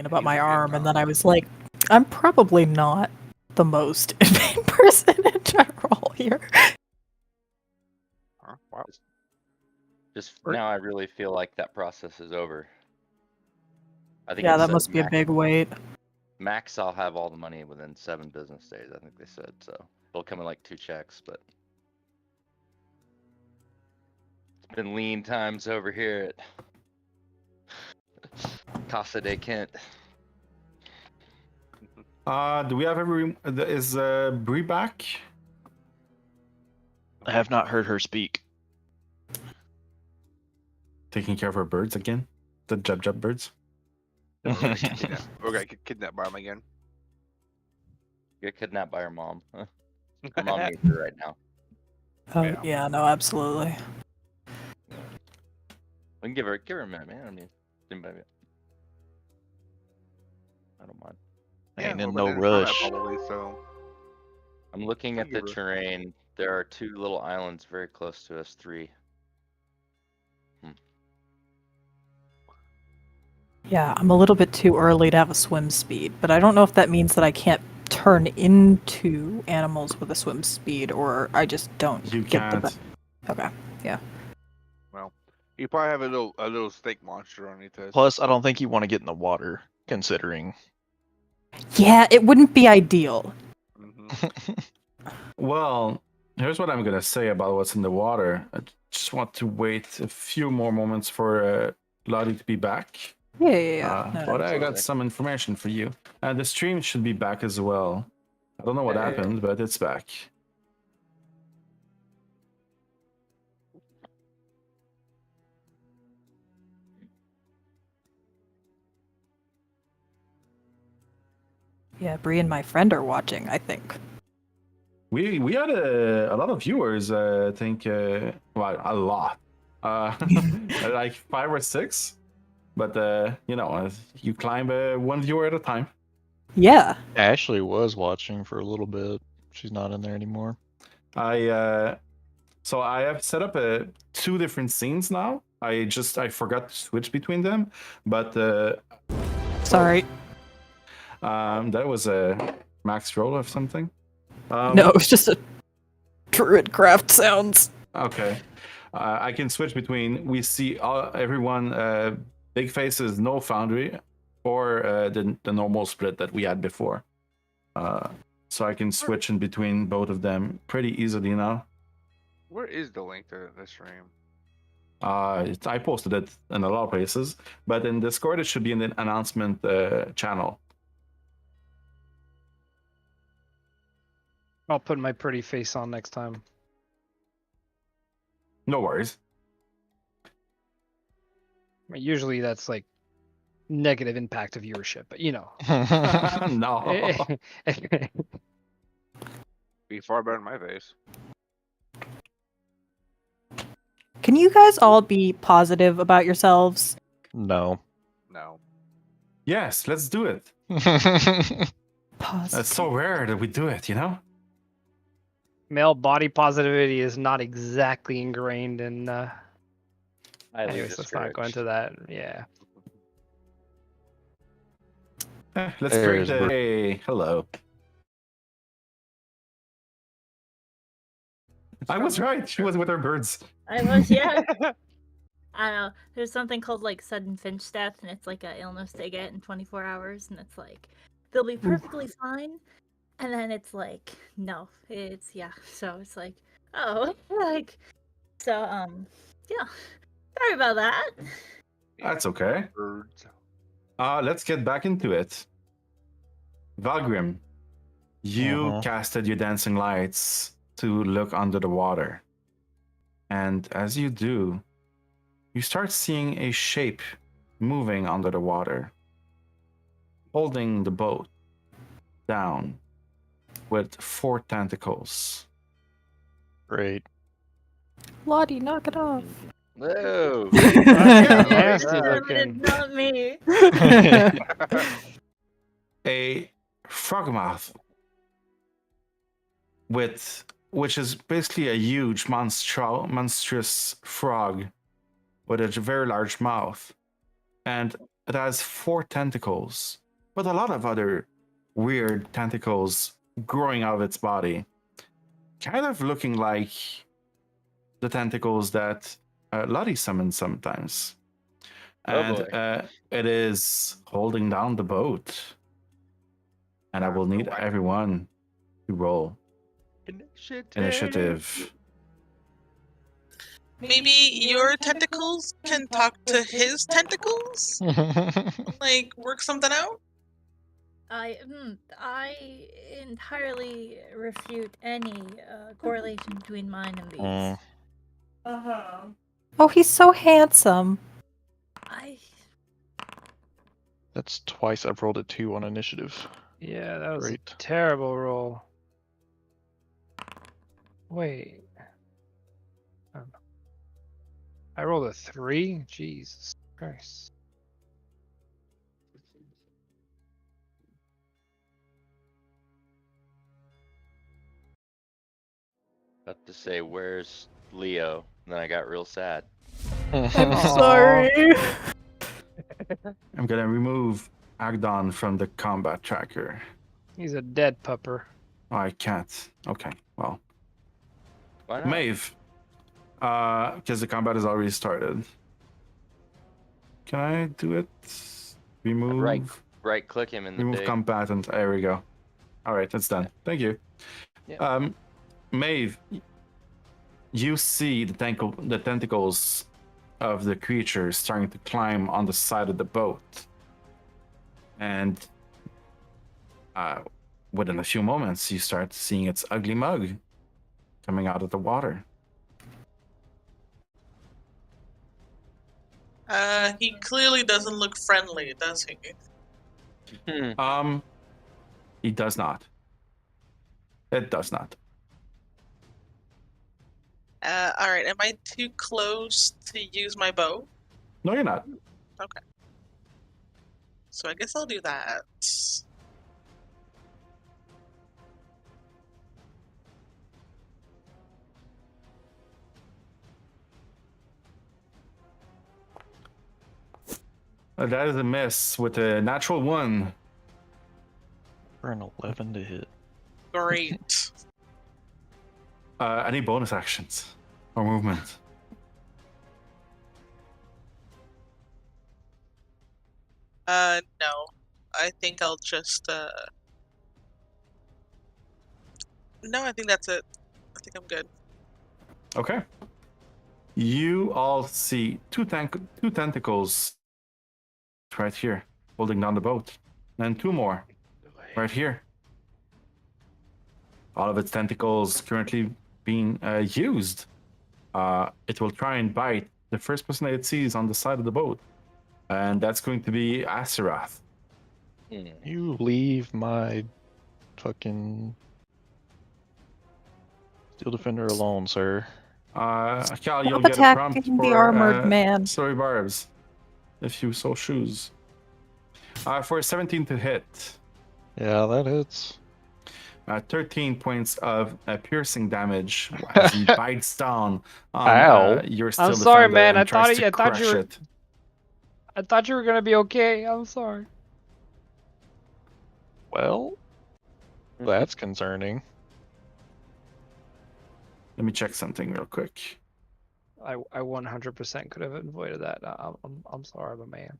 About my arm, and then I was like, I'm probably not the most vain person in general here. Huh? Wow. Just now, I really feel like that process is over. I think Yeah, it that said must be a big wait. max. I'll have all the money within 7 business days. I think they said so. It'll come in like 2 checks, but it's been lean times over here at Casa de Kent. Do we have is Bree back? I have not heard her speak. Taking care of her birds again? The jub birds? We're gonna get kidnapped by him again. Get kidnapped by her mom. Her mom needs her right now. Yeah, no, absolutely. We can give her a minute, man. I mean, I don't mind. Ain't in we're no in combat rush. Probably, so. I'm looking at the Give her- terrain. There are 2 little islands very close to us. 3. Yeah, I'm a little bit too early to have a swim speed, but I don't know if that means that I can't turn into animals with a swim speed, or I just don't You get the. can't. Okay, yeah. Well, you probably have a little snake monster underneath us. Plus, I don't think you want to get in the water, considering. Yeah, it wouldn't be ideal. Mhm. Well, here's what I'm gonna say about what's in the water. I just want to wait a few more moments for Lottie to be back. Yeah. No, But I got absolutely. some information for you. And the stream should be back as well. I don't know what Hey. happened, but it's back. Yeah, Bree and my friend are watching, I think. We had a lot of viewers. I think well, a lot, like 5 or 6. But you climb one viewer at a time. Yeah. Ashley was watching for a little bit. She's not in there anymore. So I have set up 2 different scenes now. I forgot to switch between them, but Sorry. that was a max roll of something. No, it was just a druid craft sounds. Okay. I can switch between. We see everyone big faces, no foundry, or the normal split that we had before. So I can switch in between both of them pretty easily now. Where is the link to the stream? I posted it in a lot of places, but in Discord it should be in the announcement channel. I'll put my pretty face on next time. No worries. Usually that's like negative impact of viewership, but you know. No. Be far better than my face. Can you guys all be positive about yourselves? No. No. Yes, let's do it. Positive. It's so rare that we do it, you know? Male body positivity is not exactly ingrained in Highly anyways, let's not go into that. Yeah. Let's break There's the... Hey, hello. I was right. She was with her birds. I was, yeah. I don't know. There's something called like sudden finch death, and it's like an illness they get in 24 hours, and it's like they'll be perfectly fine, and then it's like no, it's yeah. So it's like oh, like so yeah. Sorry about that. That's okay. Birds. Let's get back into it. Valgrim, you casted your dancing lights to look under the water. And as you do, you start seeing a shape moving under the water, holding the boat down with 4 tentacles. Great. Lottie, knock it off. Whoa! Nasty looking. It's not me. A frogmouth which is basically a huge monstrous frog with a very large mouth, and it has 4 tentacles with a lot of other weird tentacles growing out of its body, kind of looking like the tentacles that Lottie summons sometimes. Oh, And boy. it is holding down the boat. And I will need everyone to roll initiative. Maybe your tentacles can talk to his tentacles? Like, work something out? I entirely refute any correlation between mine and these. Oh, he's so handsome. I That's twice I've rolled a 2 on initiative. Yeah, that was Great. a terrible roll. Wait. I rolled a 3? Jesus Christ. About to say, where's Leo? And then I got real sad. I'm Aw. sorry. I'm going to remove Agdon from the combat tracker. He's a dead pupper. Oh, I can't. Okay, well. Why not? Maeve, because the combat has already started. Can I do it? Remove. Right click him in the Remove big. combatant. There we go. All right, that's done. Thank you. Yeah. Maeve, you see the tentacles of the creature starting to climb on the side of the boat, and within a few moments, you start seeing its ugly mug coming out of the water. He clearly doesn't look friendly, does he? He does not. It does not. Alright, am I too close to use my bow? No, you're not. Okay. So I guess I'll do that. That is a miss with a natural 1. For an 11 to hit. Great. Any bonus actions or movement? No. I think I'll just, No, I think that's it. I think I'm good. Okay. You all see two tentacles right here, holding down the boat, and 2 more right here. All of its tentacles currently being used. It will try and bite the first person that it sees on the side of the boat, and that's going to be Aseroth. You leave my fucking Steel Defender alone, sir. Cal, you'll Stop get a prompt attacking for the armored man. Sorry, Barbs, if you so choose. For 17 to hit. Yeah, that hits. 13 points of piercing damage as he bites down on Ow. your Steel I'm sorry, Defender man. and I tries to thought you crush were. it. I thought you were gonna be okay. I'm sorry. Well, that's concerning. Let me check something real quick. I 100% could have avoided that. I'm sorry, my man.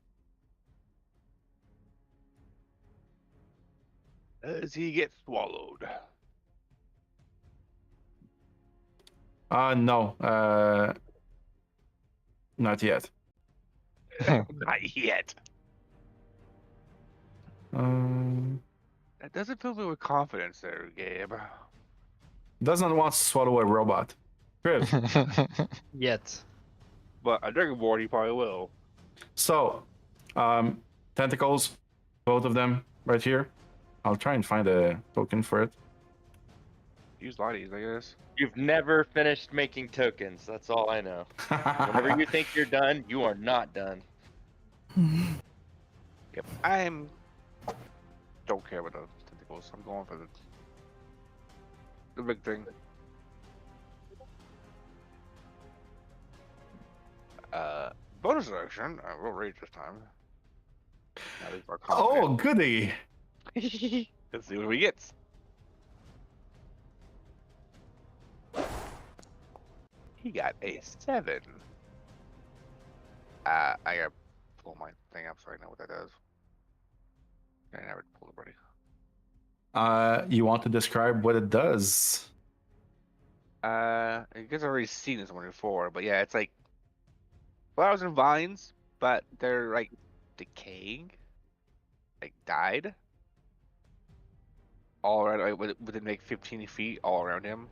As he gets swallowed. No. Not yet. Not yet. That doesn't fill me with confidence there, Gabe. Doesn't want to swallow a robot. Triv. Yet. But a dragon board, he probably will. So, tentacles, both of them right here. I'll try and find a token for it. Use Lotties, I guess. You've never finished making tokens. That's all I know. Whenever you think you're done, you are not done. Yep. Don't care about those tentacles. I'm going for the big thing. Bonus action. We'll rage this time. At least our Oh, confidence. goody. Let's see what we get. He got a 7. I gotta pull my thing up so I know what that does. I never pulled it already. You want to describe what it does? I guess I've already seen this one before, but yeah, it's like flowers and vines, but they're like decaying, like died. All around, like within like 15 feet, all around him.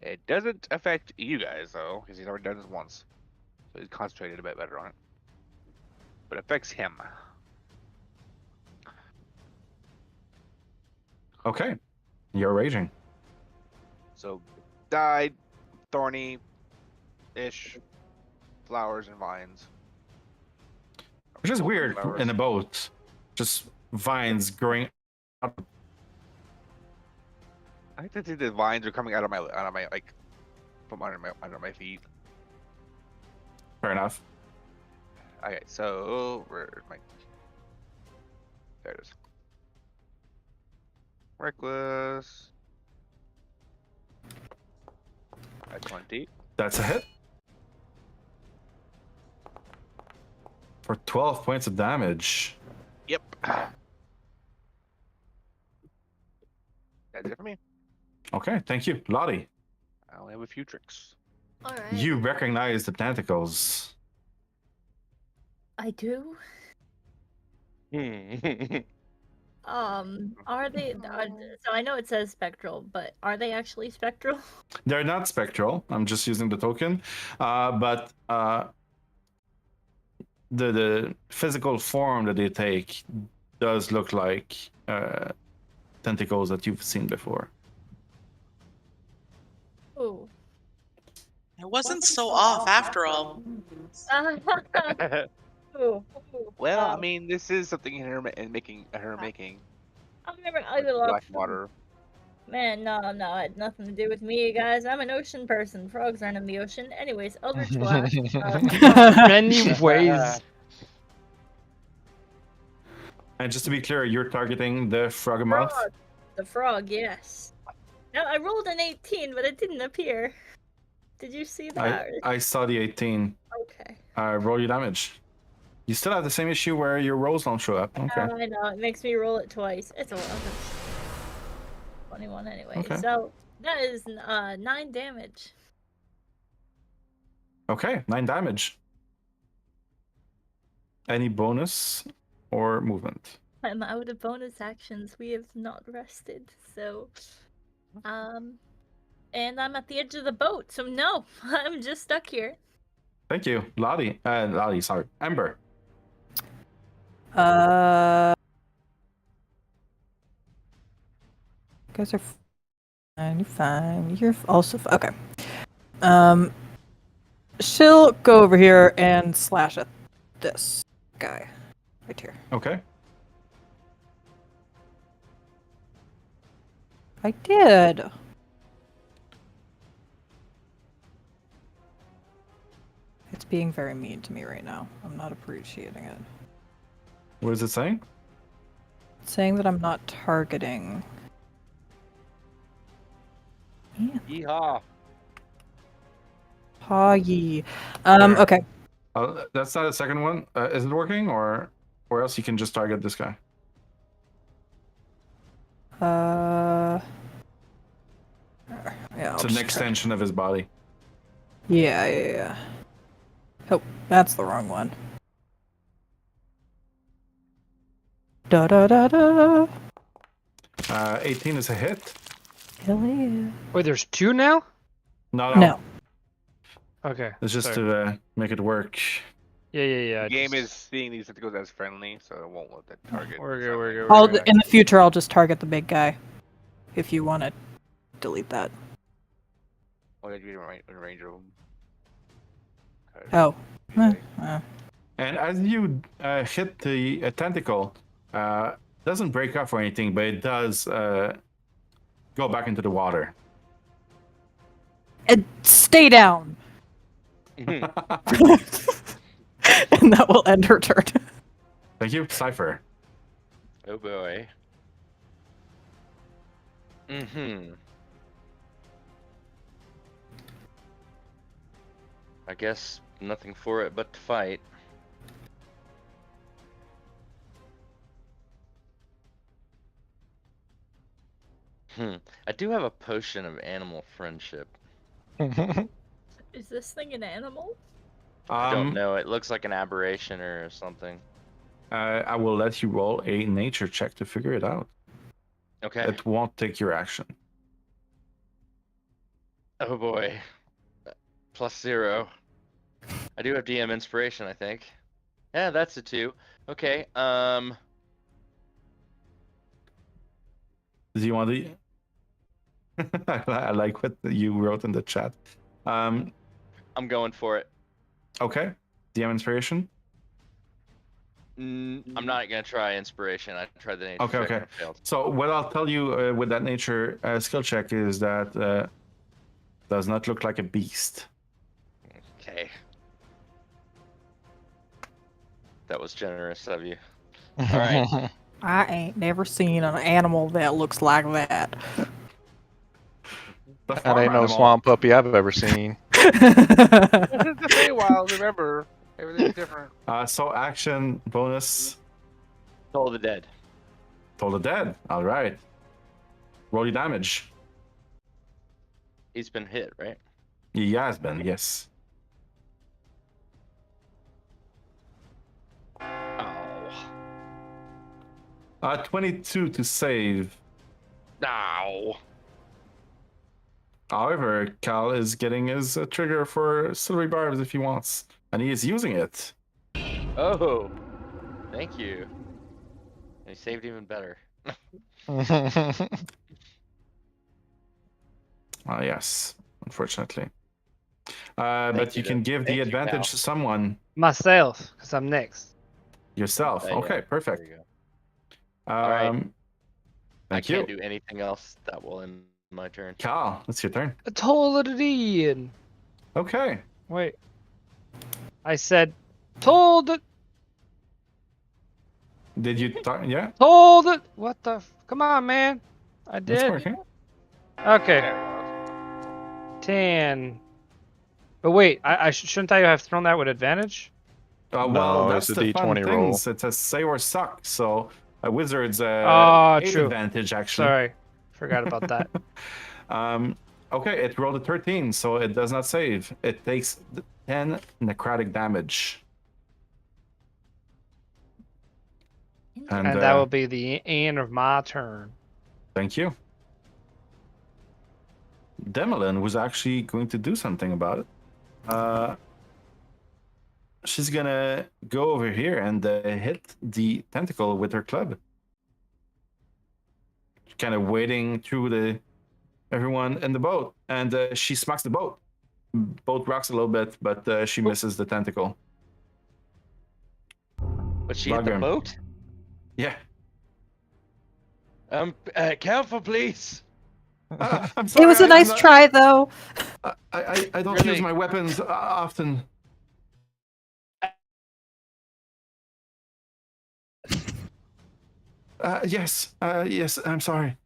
It doesn't affect you guys though, because he's already done this once, so he's concentrated a bit better on it. But it affects him. Okay, you're raging. So, died, thorny-ish, flowers and vines. Which is weird Flowers. in a boat. Just vines growing up. I think the vines are coming out of my like from under my feet. Fair enough. Okay, so where's my? There it is. Reckless. At 20. That's a hit. For 12 points of damage. Yep. That's it for me. Okay, thank you. Lottie, I only have a few tricks. All right. you recognize the tentacles. I do. Hmm. Are they? So I know it says spectral, but are they actually spectral? They're not spectral. I'm just using the token. But the physical form that they take does look like tentacles that you've seen before. Ooh. It wasn't so off after all. Ooh. Well, I mean, this is something her making. I've never. I Like love black water. Man, no, it had nothing to do with me, guys. I'm an ocean person. Frogs aren't in the ocean. Anyways, Eldritch Blast. Many ways. And just to be clear, you're targeting the Frogmoth? Frog. The frog, yes. Now, I rolled an 18, but it didn't appear. Did you see that? I saw the 18. Okay. Roll your damage. You still have the same issue where your rolls don't show up. Okay. I know, it makes me roll it twice. It's a 21 anyway. Okay. So, that is 9 damage. Okay, 9 damage. Any bonus or movement? I'm out of bonus actions. We have not rested, so... And I'm at the edge of the boat, so no, I'm just stuck here. Thank you. Lottie, sorry. Ember. You guys are fine. You're fine. You're also okay. She'll go over here and slash at this guy right here. Okay. I did. It's being very mean to me right now. I'm not appreciating it. What is it saying? It's saying that I'm not targeting. Yeah. Yeehaw. Ha ye. There. Okay. That's not a second one. Is it working, or else you can just target this guy? Yeah. It's an extension of his body. Yeah. Oh, that's the wrong one. Da da da da. 18 is a hit. Hell yeah. Wait, there's 2 now? No. Okay. It's just sorry. to make it work. Yeah. The game is seeing these tentacles as friendly, so it won't let that target. We're good, we're good. I'll in the future I'll just target the big guy. If you want to delete that. Oh, yeah, you're in range of them. Oh. And as you hit the tentacle, doesn't break off or anything, but it does go back into the water. And stay down. And that will end her turn. Thank you, Cypher. Oh boy. Mm-hmm. I guess nothing for it but to fight. I do have a potion of animal friendship. Is this thing an animal? I don't know. It looks like an aberration or something. I will let you roll a nature check to figure it out. Okay. It won't take your action. Oh boy. +0. I do have DM inspiration, I think. Yeah, that's a 2. Okay. Do you want to? I like what you wrote in the chat. I'm going for it. Okay. DM inspiration. I'm not gonna try inspiration. I tried the nature Okay, check okay. and I failed. So what I'll tell you with that nature skill check is that does not look like a beast. Okay. That was generous of you. All right. I ain't never seen an animal that looks like that. The That farm ain't no animal. swamp puppy I've ever seen. This is the Feywild, remember. Everything's different. So action bonus. Toll the dead. Toll the dead. All right. Roll your damage. He's been hit, right? He has been, yes. Oh. 22 to save. No. However, Cal is getting his trigger for silvery barbs if he wants, and he is using it. Oh. Thank you. And he saved even better. Yes, unfortunately. But you can give the Thank you, advantage Cal. to someone. Myself, because I'm next. Yourself. Yeah, Okay, there perfect. you go. right. I I can't do anything else that will end my turn. Cal, it's your turn. A toll it in. Okay. Wait. I said, told it, Did you talk? Yeah, told it. What the? Come on, man. I that's did. working. Okay. There 10. But wait, I shouldn't I have thrown that with advantage? Well, No, that's it's a the fun D20 roll. things. It's a save or suck. So a wizard's Oh, 8 true. advantage actually. Sorry. Forgot about that. Okay, it rolled a 13, so it does not save. It takes 10 necrotic damage. And that will be the end of my turn. Thank you. Demelin was actually going to do something about it. She's gonna go over here and hit the tentacle with her club. Kind of wading through everyone in the boat, and she smacks the boat. Boat rocks a little bit, but she misses the tentacle. But she hit the Vagram. boat? Yeah. Careful, please. I'm sorry. It was a nice try, though. I don't Really? use my weapons often. Yes, I'm sorry.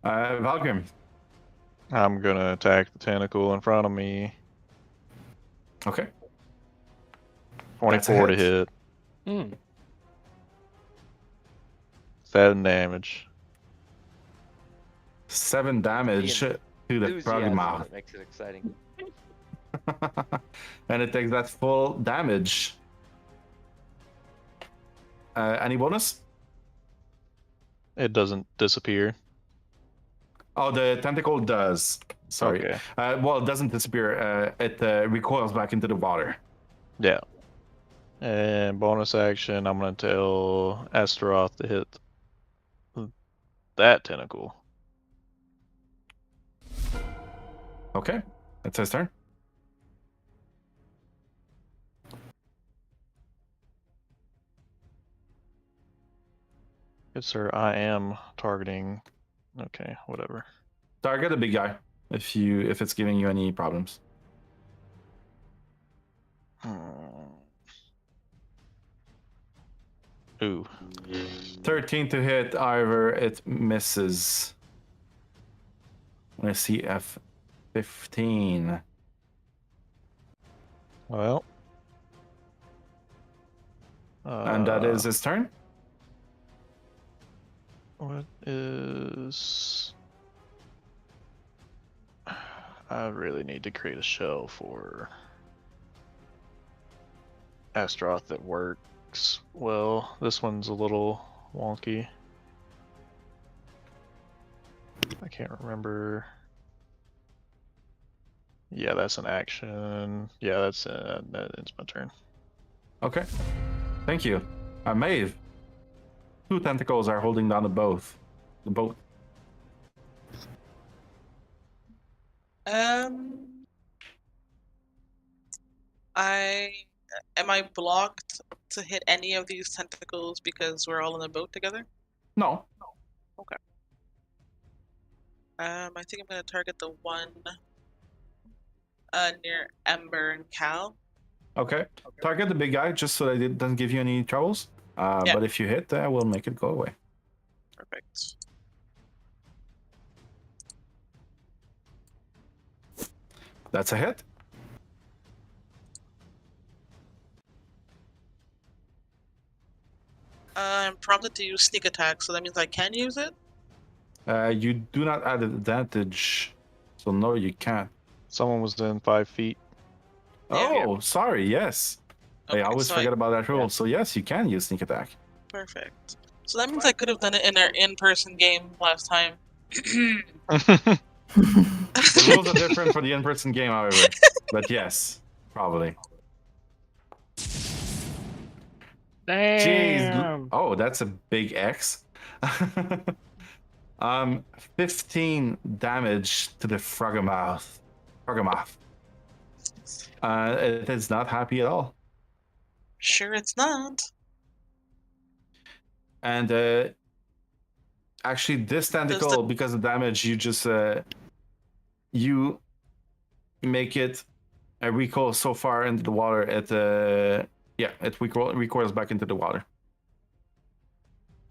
Valgrim. I'm gonna attack the tentacle in front of me. Okay. 24 to hit. hit. 7 damage. 7 damage to the Enthusiasm Progmouth. that makes it exciting. And it takes that full damage. Any bonus? It doesn't disappear. Oh, the tentacle does. Sorry. Okay. Well, it doesn't disappear. It recoils back into the water. Yeah. And bonus action, I'm gonna tell Astaroth to hit that tentacle. Okay. That's his turn. Good sir, I am targeting. Okay, whatever. Target a big guy if it's giving you any problems. Ooh. 13 to hit, however, it misses. Let's see, F15. Well. And that is his turn. What is... I really need to create a shell for Astaroth that works well. This one's a little wonky. I can't remember. Yeah, that's an action. Yeah, that's my turn. Okay. Thank you. Maeve. 2 tentacles are holding down the boat. Am I blocked to hit any of these tentacles because we're all in the boat together? No. Okay. I think I'm gonna target the one near Ember and Cal. Okay. Target the big guy just so that it doesn't give you any troubles. Yeah. But if you hit, we'll make it go away. Perfect. That's a hit. I'm prompted to use sneak attack, so that means I can use it? You do not add advantage. So no, you can't. Someone was in 5 feet. Oh, sorry. Yes. Okay, I always so forget about that rule. So yes, you can use sneak attack. Perfect. So that means I could have done it in our in-person game last time. The rules are different for the in-person game, however. But yes, probably. Damn. Jeez. Oh, that's a big X. 15 damage to the Froggermouth. It is not happy at all. Sure it's not. And actually, this tentacle, because of damage, you just you make it a recoil so far into the water. It recoils back into the water.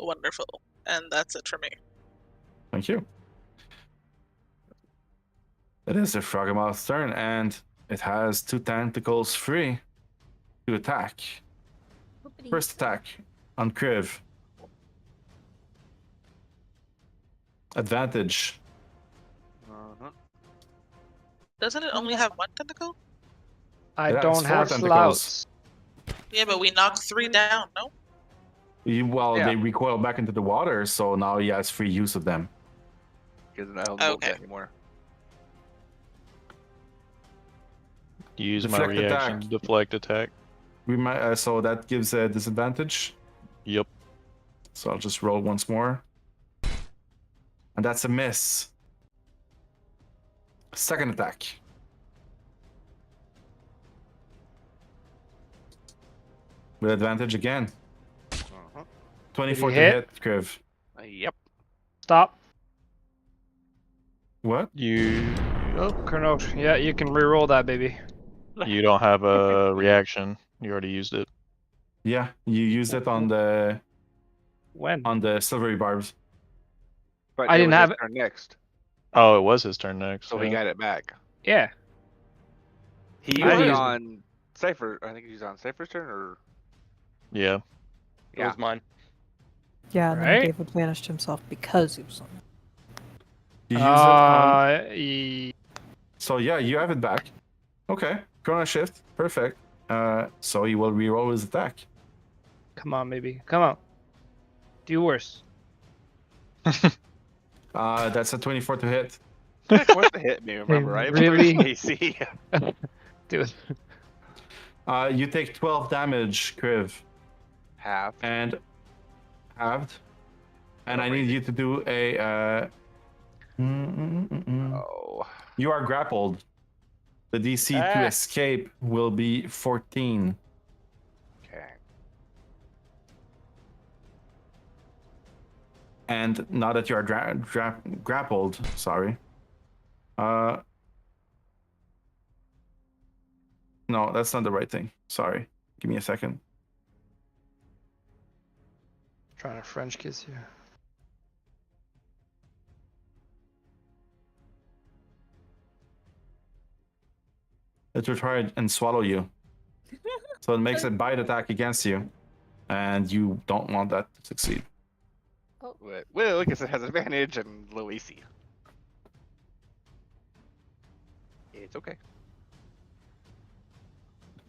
Wonderful. And that's it for me. Thank you. It is the Froggermouth's turn, and it has 2 tentacles free to attack. Whoopity. First attack on Kriv. Advantage. Doesn't it only have 1 tentacle? I It has don't 4 have tentacles. slouts. Yeah, but we knocked 3 down, no? Yeah. They recoil back into the water, so now he has free use of them. Because not hold the boat Okay. anymore. Use my Deflect reaction attack. to deflect attack. We might, so that gives a disadvantage. Yep. So I'll just roll once more. And that's a miss. Second attack. With advantage again. 24 to Did he hit, Kriv. Yep. Stop. What? You Oh, Kurnosh. Yeah, you can reroll that, baby. you don't have a reaction. You already used it. Yeah, you used it on the When? silvery barbs. But I it didn't was his have it. turn next, Oh, it was his turn next. so he yeah. got it back. Yeah. He I used it used it. on Cypher. I think he was on Cypher's turn, or Yeah. It yeah. was mine. Yeah, and then Right. David banished himself because he was on. You use it on. So yeah, you have it back. Okay, Chrono Shift, perfect. So he will reroll his attack. Come on, baby. Come on. Do worse. That's a 24 to hit. What's the hit me? Remember, right? Really? AC. Do it. You take 12 damage, Kriv, Half. and halved. And I need you to do a. Oh. You are grappled. The DC to escape will be 14. Okay. And now that you are grappled, sorry. No, that's not the right thing. Sorry. Give me a second. Trying to French kiss you. It will try and swallow you. So it makes a bite attack against you, and you don't want that to succeed. Well, I guess it has advantage and low AC. It's okay.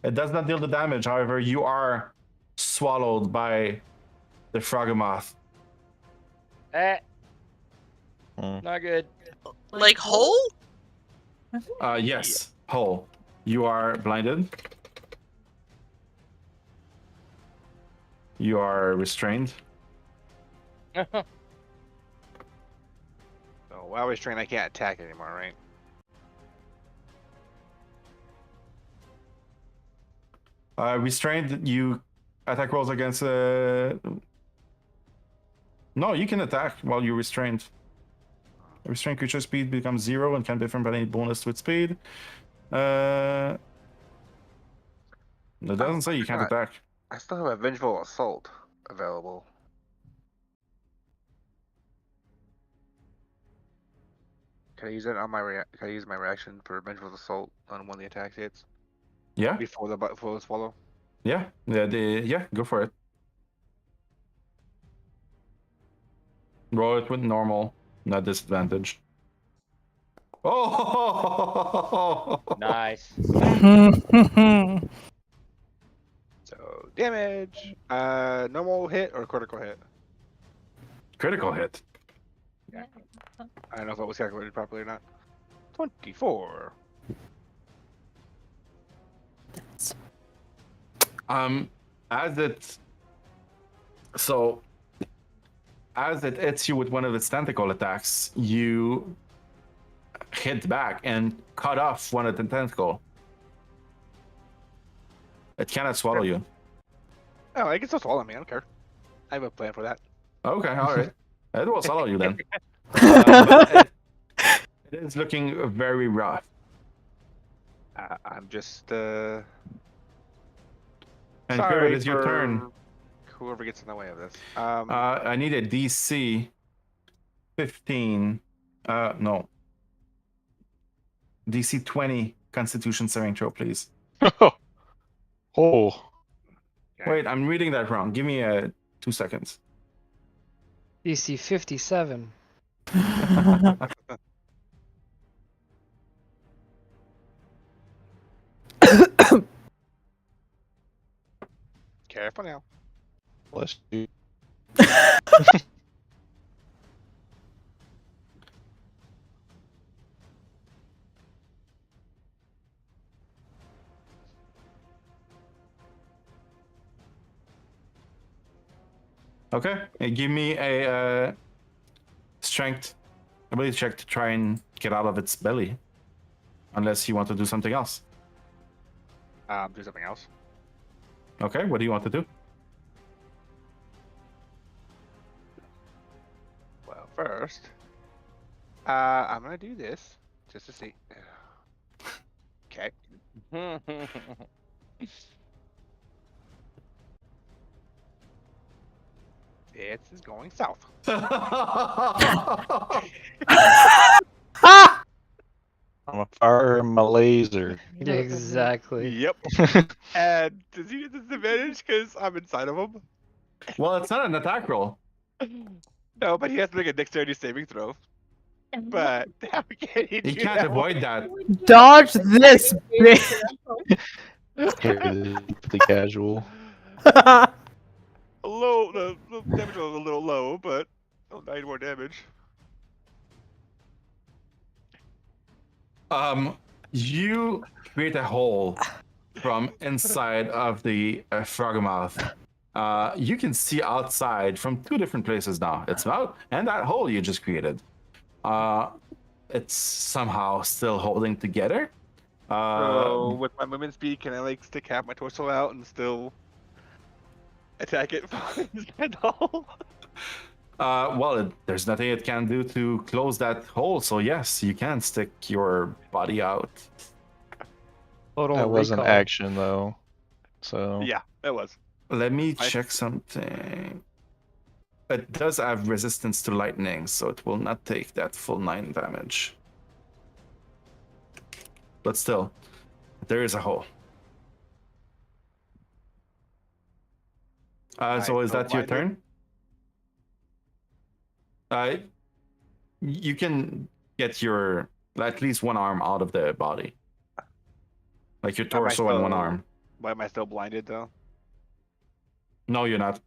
It does not deal the damage, however, you are swallowed by the Froghemoth. Not good. Like whole? Yes, whole. You are blinded. You are restrained. Oh, while restrained, I can't attack anymore, right? Restrained, you attack rolls against. No, you can attack while you're restrained. Restrained creature speed becomes 0 and can be different by any bonus with speed. It doesn't say you can't attack. I still have a Vengeful Assault available. Can I use it on my Can I use my reaction for Vengeful Assault on one of the attack hits Yeah, before the swallow? yeah, go for it. Roll it with normal, not disadvantage. Oh! Nice. So damage, normal hit or critical hit? Critical hit. I don't know if it was calculated properly or not. 24. As it hits you with one of its tentacle attacks, you hit back and cut off one of the tentacle. It cannot swallow you. Oh, I can still swallow me. I don't care. I have a plan for that. Okay, all right. It will swallow you then. But it is looking very rough. I'm just And sorry Pivot, it's your for turn. Whoever gets in the way of this. I need a DC 15. No. DC 20 Constitution saving throw, please. Oh. Okay. Wait, I'm reading that wrong. Give me 2 seconds. DC 57. Careful now. Bless you. Okay, give me a strength ability check to try and get out of its belly. Unless you want to do something else. Do something else. Okay, what do you want to do? Well, first, I'm gonna do this just to see. Okay. This is going south. I'm a fire my laser. Yeah, exactly. Yep. And does he get disadvantage because I'm inside of him? Well, it's not an attack roll. No, but he has to make a dexterity saving throw. But how can he do He can't that? avoid that. Dodge this, bitch. Pretty casual. Low, the damage was a little low, but 9 more damage. You create a hole from inside of the Froghemoth. You can see outside from 2 different places now. Its mouth and that hole you just created. It's somehow still holding together. So with my movement speed, can I like stick half my torso out and still attack it from inside the hole? Well, there's nothing it can do to close that hole, so yes, you can stick your body out. Total That was an recall. action though. So Yeah, that was. Let me check something. It does have resistance to lightning, so it will not take that full 9 damage. But still, there is a hole. So is still that your blinded? turn? You can get your at least one arm out of the body, like your Am I torso and one still- arm. Why am I still blinded though? No, you're not.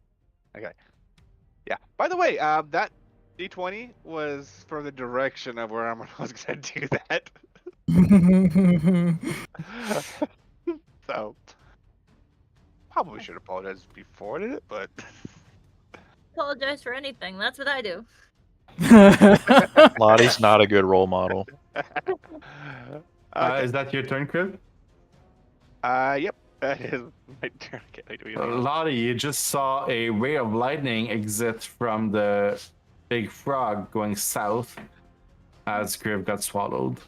Yeah. By the way, that D20 was for the direction of where I was gonna do that. So probably should apologize before I did it, but Apologize for anything. That's what I do. Lottie's not a good role model. okay. Is that your turn, Crib? Yep. That is my turn. Can't I do anything else? Lottie, you just saw a ray of lightning exit from the big frog going south as Crib got swallowed.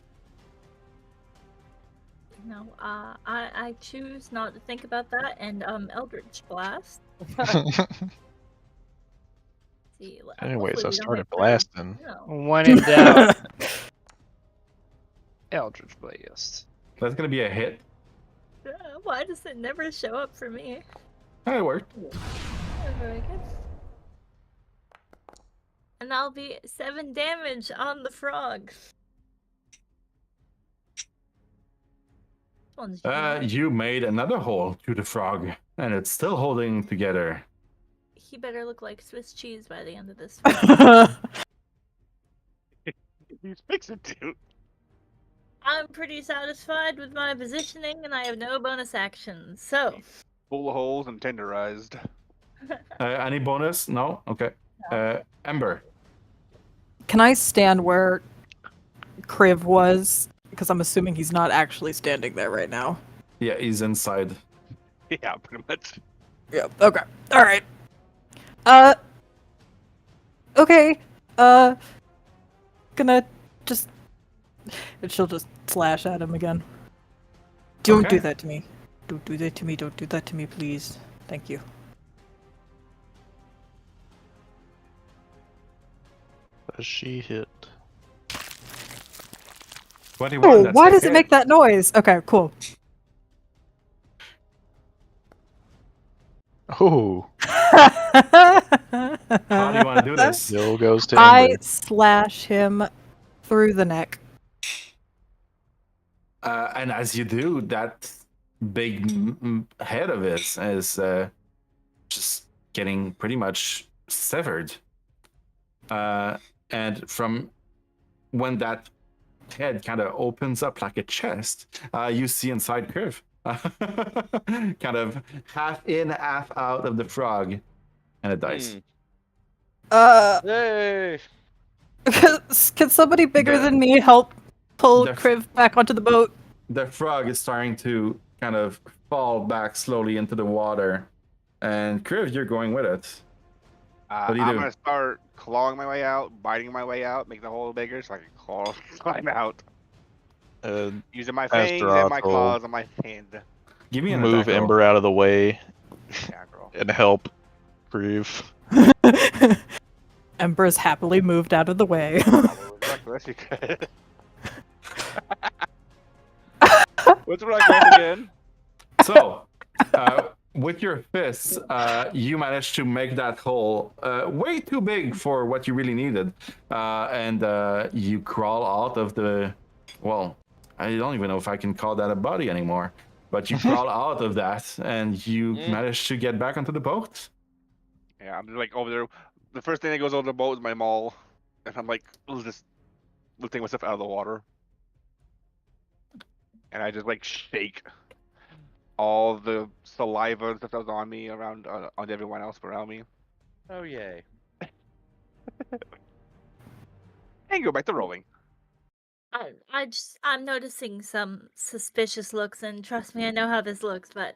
No, I choose not to think about that and Eldritch Blast. See, Anyways, hopefully I we don't started get burned. blasting. No. When in doubt, Eldritch Blast. That's gonna be a hit. Why does it never show up for me? Oh, it worked. Oh, very good. And that'll be 7 damage on the frog. This one's huge. You made another hole to the frog, and it's still holding together. He better look like Swiss cheese by the end of this. He's fixing to. I'm pretty satisfied with my positioning, and I have no bonus actions. So, Full of holes and tenderized. Any bonus? No? Okay. Ember. Can I stand where Kriv was? Because I'm assuming he's not actually standing there right now. Yeah, he's inside. Yeah, pretty much. Yep. Okay. All right. Okay. Gonna just. And she'll just slash at him again. Don't Okay. do that to me. Don't do that to me. Don't do that to me, please. Thank you. Does she hit? 21. Oh, that's why a does it hit. make that noise? Okay, cool. Oh, How do you want to do this? still goes to I Ember. slash him through the neck. And as you do, that big head of his is just getting pretty much severed. And from when that head kind of opens up like a chest, you see inside Kriv. Kind of half in, half out of the frog, and it dies. Yay! Can somebody bigger The- than me help pull the- Kriv back onto the boat? The frog is starting to kind of fall back slowly into the water, and Kriv, you're going with it. What do you I'm do? gonna start clawing my way out, biting my way out, make the hole bigger so I can climb out. Using my fangs and my Astral. claws on my hand. Give me an Move attack roll. Ember out of the way Yeah, girl. and help Grieve. Ember's happily moved out of the way. That's good. What's what I grant again? So, with your fists, you managed to make that hole way too big for what you really needed. And you crawl out of the. Well, I don't even know if I can call that a body anymore. But you crawl out of that and you manage to get back onto the boat. Yeah, I'm just like over there. The first thing that goes over the boat is my maul. And I'm like, just lifting myself out of the water. And I just like shake all the saliva and stuff that was on me around on everyone else around me. Oh yay! And go back to rolling. I'm noticing some suspicious looks, and trust me, I know how this looks, but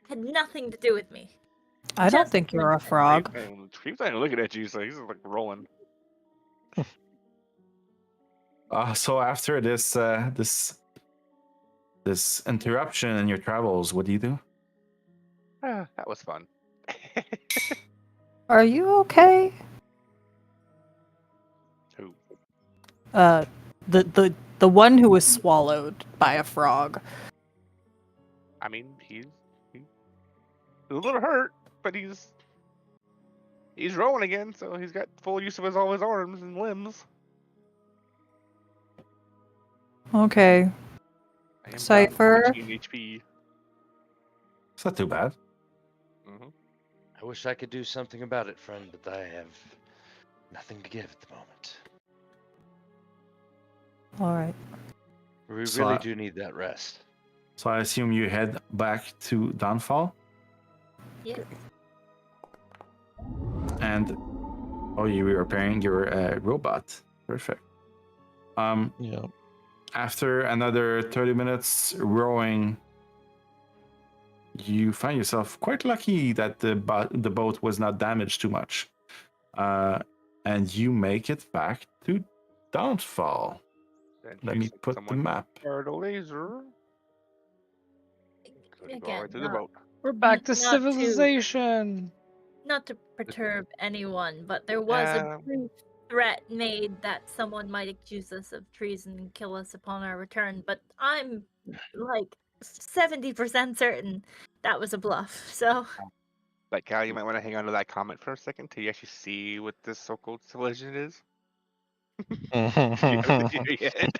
had nothing to do with me. I don't Just think you're a Winston. frog. Creep's not even looking at you, so he's just like rolling. So after this this interruption in your travels, what do you do? That was fun. Are you okay? Who? The one who was swallowed by a frog. I mean, he's a little hurt, but he's He's rolling again, so he's got full use of all his arms and limbs. Okay. I am down Cypher. 14 HP. It's not too bad. Mm-hmm. I wish I could do something about it, friend, but I have nothing to give at the moment. All right. We So really I- do need that rest. So I assume you head back to Downfall, Yeah. and you were repairing your robot. Perfect. Yeah. After another 30 minutes rowing, you find yourself quite lucky that the boat was not damaged too much, and you make it back to Downfall. Then Let in me case put the someone map. fired a laser. So you go Again, right through the not- boat. We're back to Not to- civilization. Not to perturb anyone, but there was a Yeah. brief threat made that someone might accuse us of treason and kill us upon our return, but I'm like 70% certain that was a bluff. So Like, Cal, you might want to hang on to that comment for a second till you actually see what this so-called civilization is. You haven't been here yet.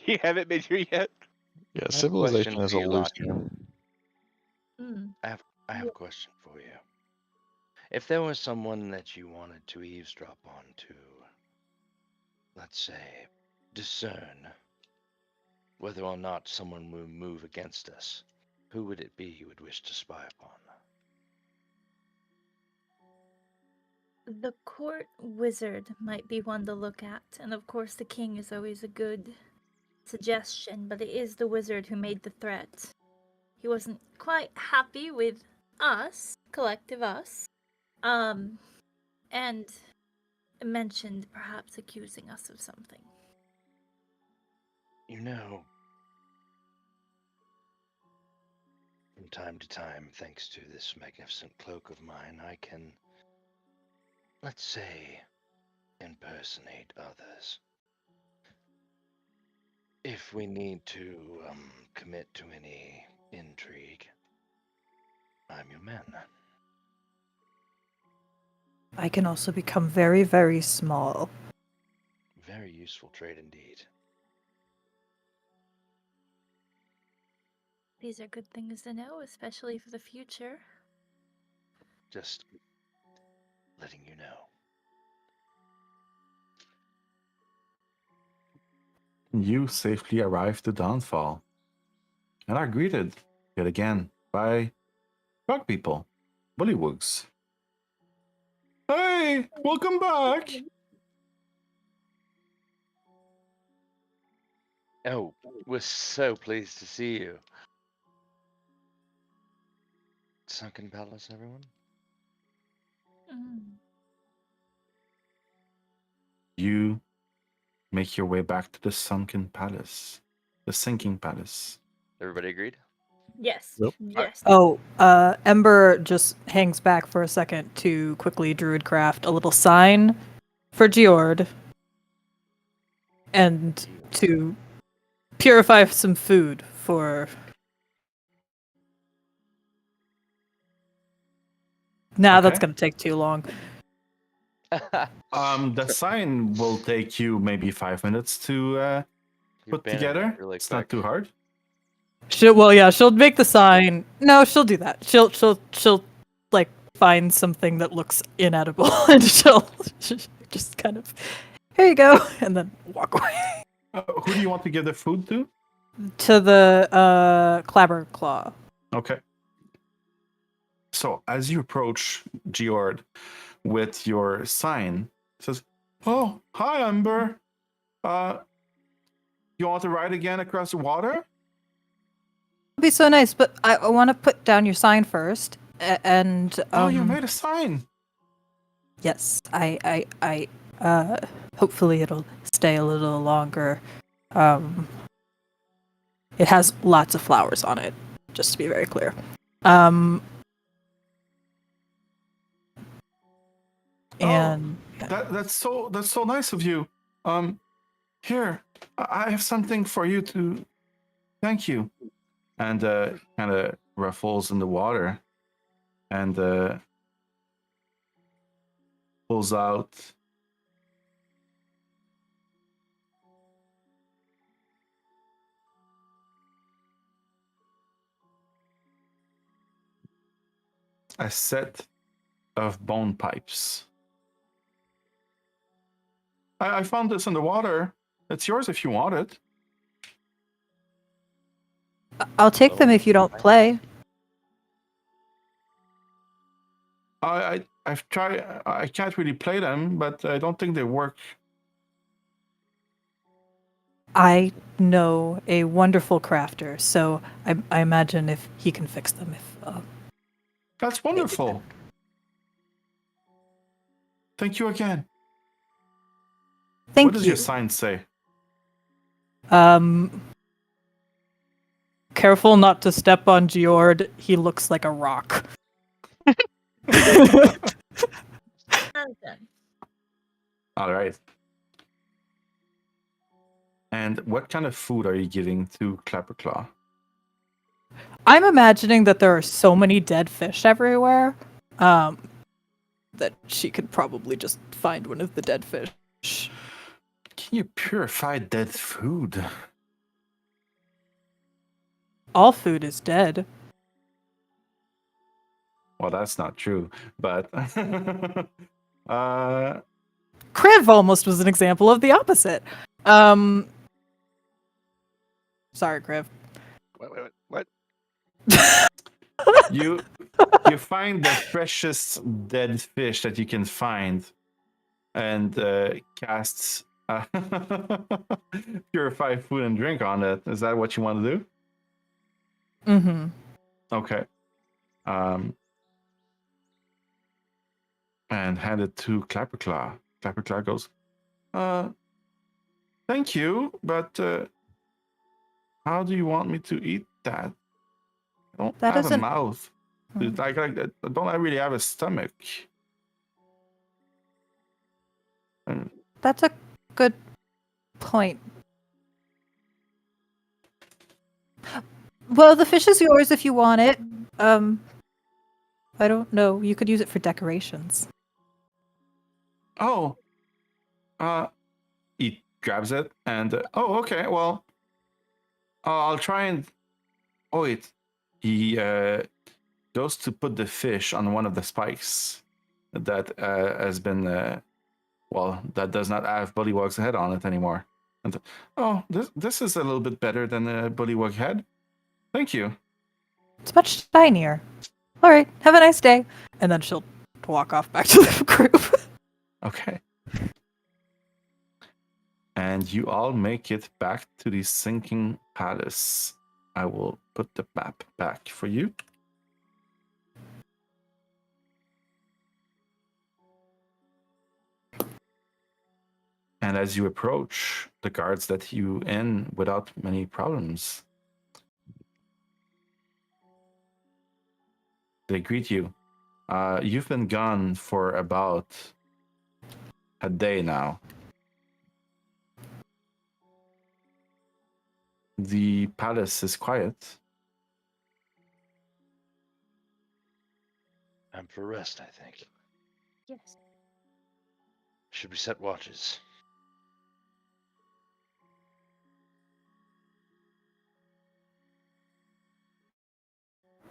You haven't been here yet. Yeah, question civilization is for a you, loose Lonnie. term. I have a question for you. If there was someone that you wanted to eavesdrop on to, let's say, discern whether or not someone will move against us, who would it be you would wish to spy upon? the court wizard might be one to look at, and of course the king is always a good suggestion, but it is the wizard who made the threat. He wasn't quite happy with us, collective us, and mentioned perhaps accusing us of something. You know, from time to time, thanks to this magnificent cloak of mine, I can, let's say, impersonate others. If we need to commit to any intrigue, I'm your man. I can also become very, very small. Very useful trade indeed. These are good things to know, especially for the future. Just letting you know. You safely arrive to Downfall and are greeted yet again by bug people, bullywugs. Hey, welcome back. Oh, we're so pleased to see you. Sunken Palace, everyone? Mm. You make your way back to the sunken palace, the sinking palace. Everybody agreed? Yes. Yep. Yes. Oh, Ember just hangs back for a second to quickly druidcraft a little sign for Geord and to purify some food for. Nah, that's Okay. gonna take too long. The sign will take you maybe 5 minutes to You put banner together. really It's not quick. too hard. She'll make the sign. No, she'll do that. She'll like find something that looks inedible and she'll just kind of, here you go, and then walk away Who do you want to give the food to? to the Clabber Claw. Okay. So as you approach Geord with your sign, it says, "Oh, hi, Ember. You want to ride again across the water?" It'd be so nice, but I want to put down your sign first, and You made a sign. yes, I hopefully it'll stay a little longer. It has lots of flowers on it, just to be very clear. And That's so nice of you. Here, I have something for you to thank you. And kind of ruffles in the water, and pulls out a set of bone pipes. I found this in the water. It's yours if you want it. I'll take them if you don't play. I've tried. I can't really play them, but I don't think they work. I know a wonderful crafter, so I imagine if he can fix them. That's wonderful. Thank you again. Thank What does you. your sign say? Careful not to step on Geord. He looks like a rock. Done. All right. And what kind of food are you giving to Clapperclaw? I'm imagining that there are so many dead fish everywhere, that she could probably just find one of the dead fish. Can you purify dead food? All food is dead. Well, that's not true, but Kriv almost was an example of the opposite. Sorry, Kriv. What? you find the freshest dead fish that you can find, and casts purify food and drink on it. Is that what you want to do? Mm-hmm. Okay. And hand it to Clapperclaw. Clapperclaw goes, thank you, but how do you want me to eat that? I don't That have a isn't- mouth. Hmm. Like, don't I really have a stomach? That's a good point. Well, the fish is yours if you want it. I don't know. You could use it for decorations. Oh. He grabs it and oh, okay. Well, I'll try and. Oh wait, he goes to put the fish on one of the spikes that has been that does not have Bullywug's head on it anymore. And oh, this is a little bit better than a Bullywug head. Thank you. It's much shinier. All right, have a nice day. And then she'll walk off back to the group. Okay. And you all make it back to the sinking palace. I will put the map back for you. And as you approach, the guards let you in without many problems. They greet you. You've been gone for about a day now. The palace is quiet. Time for rest, I think. Yes. Should we set watches?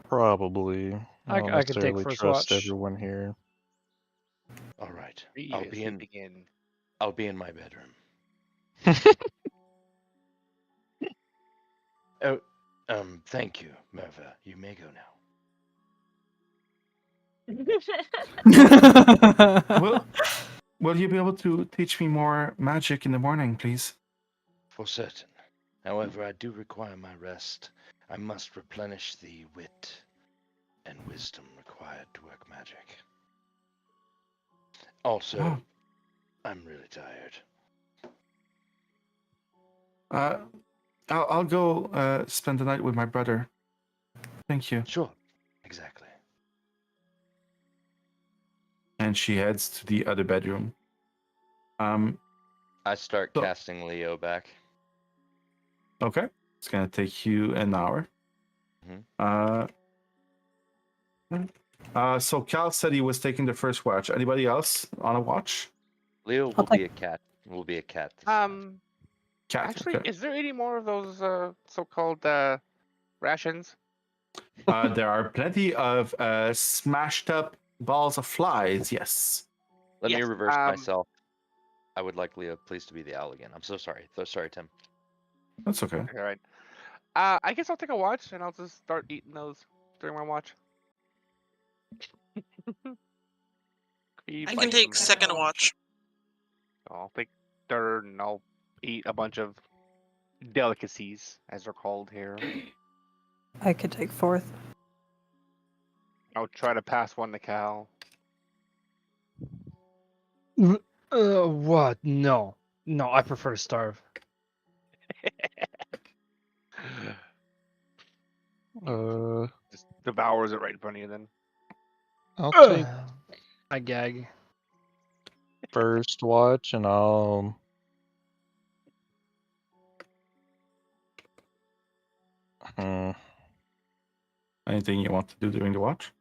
Probably. I don't I could take necessarily first trust watch. everyone here. All right. Previously begin. I'll be in my bedroom. Oh, thank you, Merva. You may go now. Will you be able to teach me more magic in the morning, please? For certain. However, I do require my rest. I must replenish the wit and wisdom required to work magic. Also, Oh. I'm really tired. I'll go spend the night with my brother. Thank you. Sure. Exactly. And she heads to the other bedroom. I start So- casting Leo back. Okay. It's gonna take you an hour. Mhm. So Cal said he was taking the first watch. Anybody else on a watch? Leo will be a cat. Will be a cat. This time. Cat. Actually, Okay. is there any more of those so-called rations? There are plenty of smashed up balls of flies. Yes. Let me Yes, reverse myself. I would like Leo please to be the owl again. I'm so sorry. So sorry, Tim. That's okay. All right. I guess I'll take a watch and I'll just start eating those during my watch. I can take second watch. I'll take third and I'll eat a bunch of delicacies, as they're called here. I could take fourth. I'll try to pass one to Cal. What? No. No, I prefer to starve. Just devours it right in front of you then. I'll take I gag. first watch, and I'll. Hmm. Anything you want to do during the watch?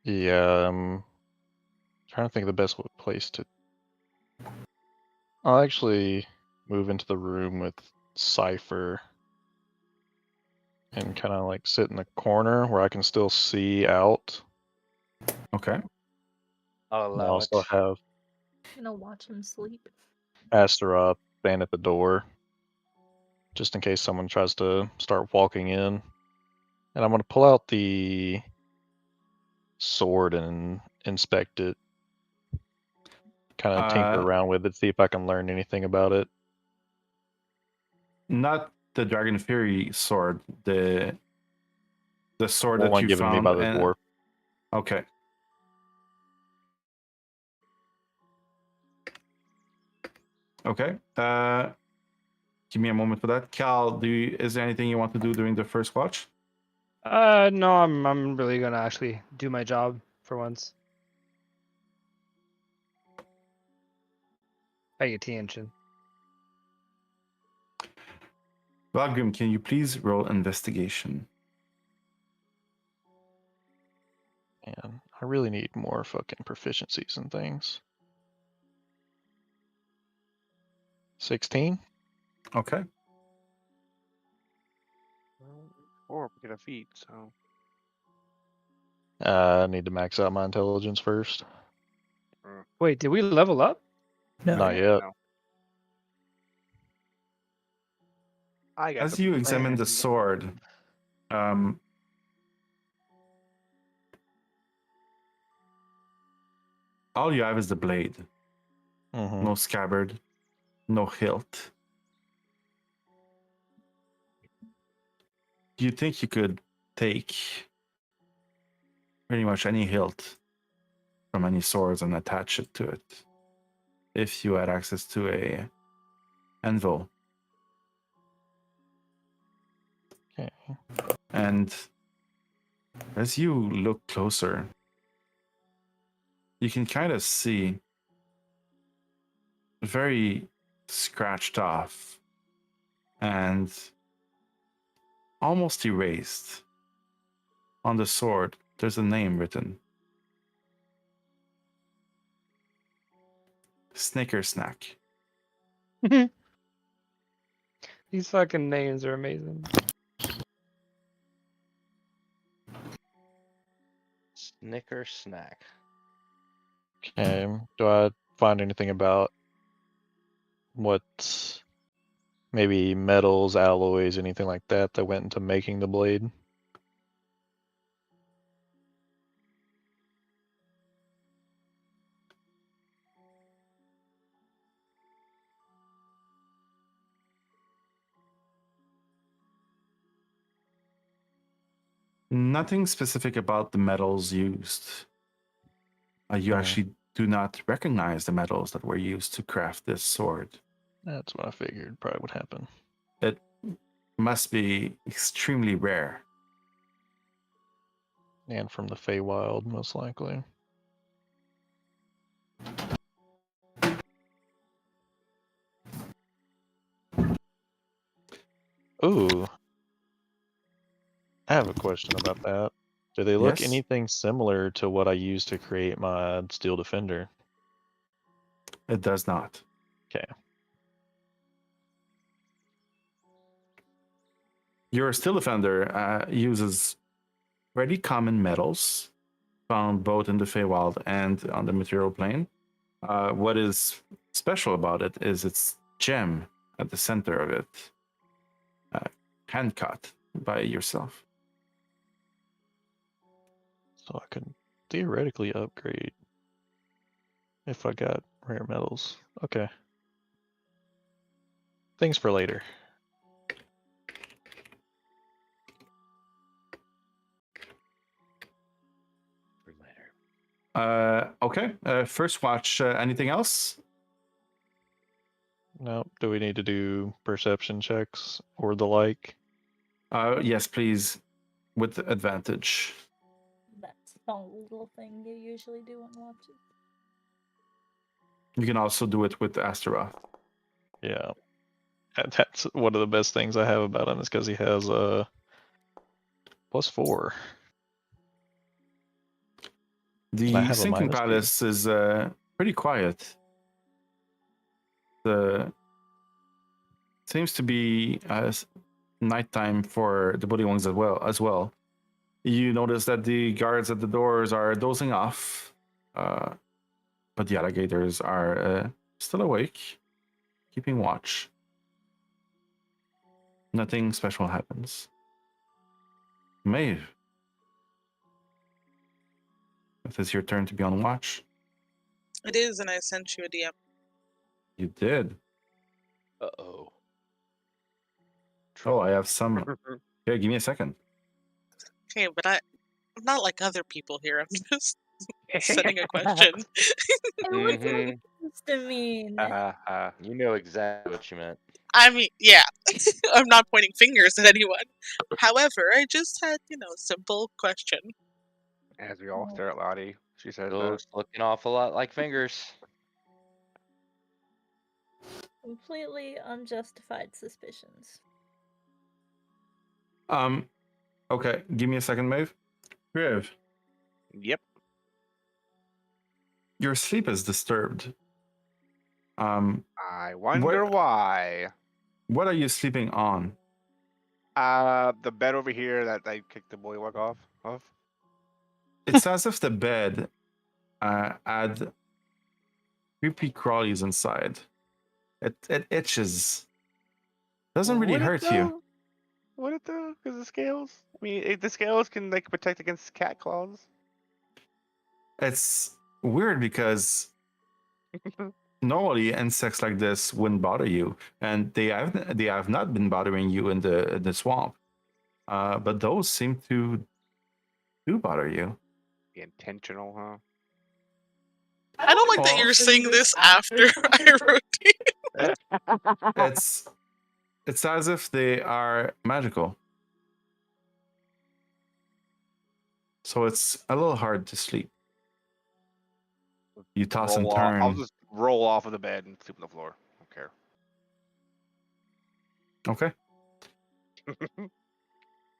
Yeah, I'm trying to think of the best place to. I'll actually move into the room with Cypher and kind of like sit in the corner where I can still see out. Okay. I'll And I allow also it. have I'm gonna watch him sleep. Astaroth stand at the door just in case someone tries to start walking in. And I'm going to pull out the sword and inspect it. Kind of tinker around with it, see if I can learn anything about it. Not the Dragon Fury sword. The sword The that one you given me found. by the dwarf. Okay. Okay. Give me a moment for that. Cal, is there anything you want to do during the first watch? No, I'm really gonna actually do my job for once. Pay attention. Valgrim, can you please roll investigation? Man, I really need more fucking proficiencies and things. 16? Okay. Or get a feat, so. I need to max out my intelligence first. Wait, did we level up? No. Not yet. No. I got As the you examine the plan. sword, all you have is the blade. Mm-hmm. No scabbard, no hilt. Do you think you could take pretty much any hilt from any swords and attach it to it if you had access to a anvil? Okay. And as you look closer, you can kind of see very scratched off and almost erased on the sword. There's a name written. Snicker Snack. These fucking names are amazing. Snicker snack. Okay. Do I find anything about what maybe metals, alloys, anything like that that went into making the blade? Nothing specific about the metals used. You actually do not recognize the metals that were used to craft this sword. That's what I figured probably would happen. It must be extremely rare. And from the Feywild, most likely. Ooh. I have a question about that. Do they look Yes? anything similar to what I used to create my Steel Defender? It does not. Okay. Your Steel Defender uses very common metals found both in the Feywild and on the material plane. What is special about it is its gem at the center of it, hand cut by yourself. So I could theoretically upgrade if I got rare metals. Okay. Things for later. For later. Okay. First watch. Anything else? No. Do we need to do perception checks or the like? Yes, please, with advantage. That small little thing you usually do on watches. You can also do it with Astaroth. Yeah. That's one of the best things I have about him is because he has a +4. And I The have a Sinking -2. Palace is pretty quiet. The seems to be nighttime for the Bullywongs as well. You notice that the guards at the doors are dozing off, but the alligators are still awake, keeping watch. Nothing special happens. Maeve, it is your turn to be on watch. It is, and I sent you a DM. You did. Uh-oh. Oh, I have some. Okay, give me a second. Okay, but I'm not like other people here. I'm just setting a question. What's Mhm. it supposed to mean? You know exactly what you meant. I mean, yeah, I'm not pointing fingers at anyone. However, I just had, a simple question. As we all stare at Lottie, she says that. Those look an awful lot like fingers. Completely unjustified suspicions. Okay, give me a second, Maeve. Griv, Yep. your sleep is disturbed. I wonder why. What are you sleeping on? The bed over here that I kicked the bullywug off of. It's as if the bed had creepy crawlies inside. It itches. Doesn't really Would it hurt you. though? Would it though? Because the scales. I mean, the scales can protect against cat claws. It's weird because normally insects like this wouldn't bother you, and they have not been bothering you in the swamp. But those seem to do bother you. Intentional, huh? I don't like that you're saying this after I wrote it. It's as if they are magical. So it's a little hard to sleep. You toss and turn. I'll just roll off of the bed and sleep on the floor. I don't care. Okay.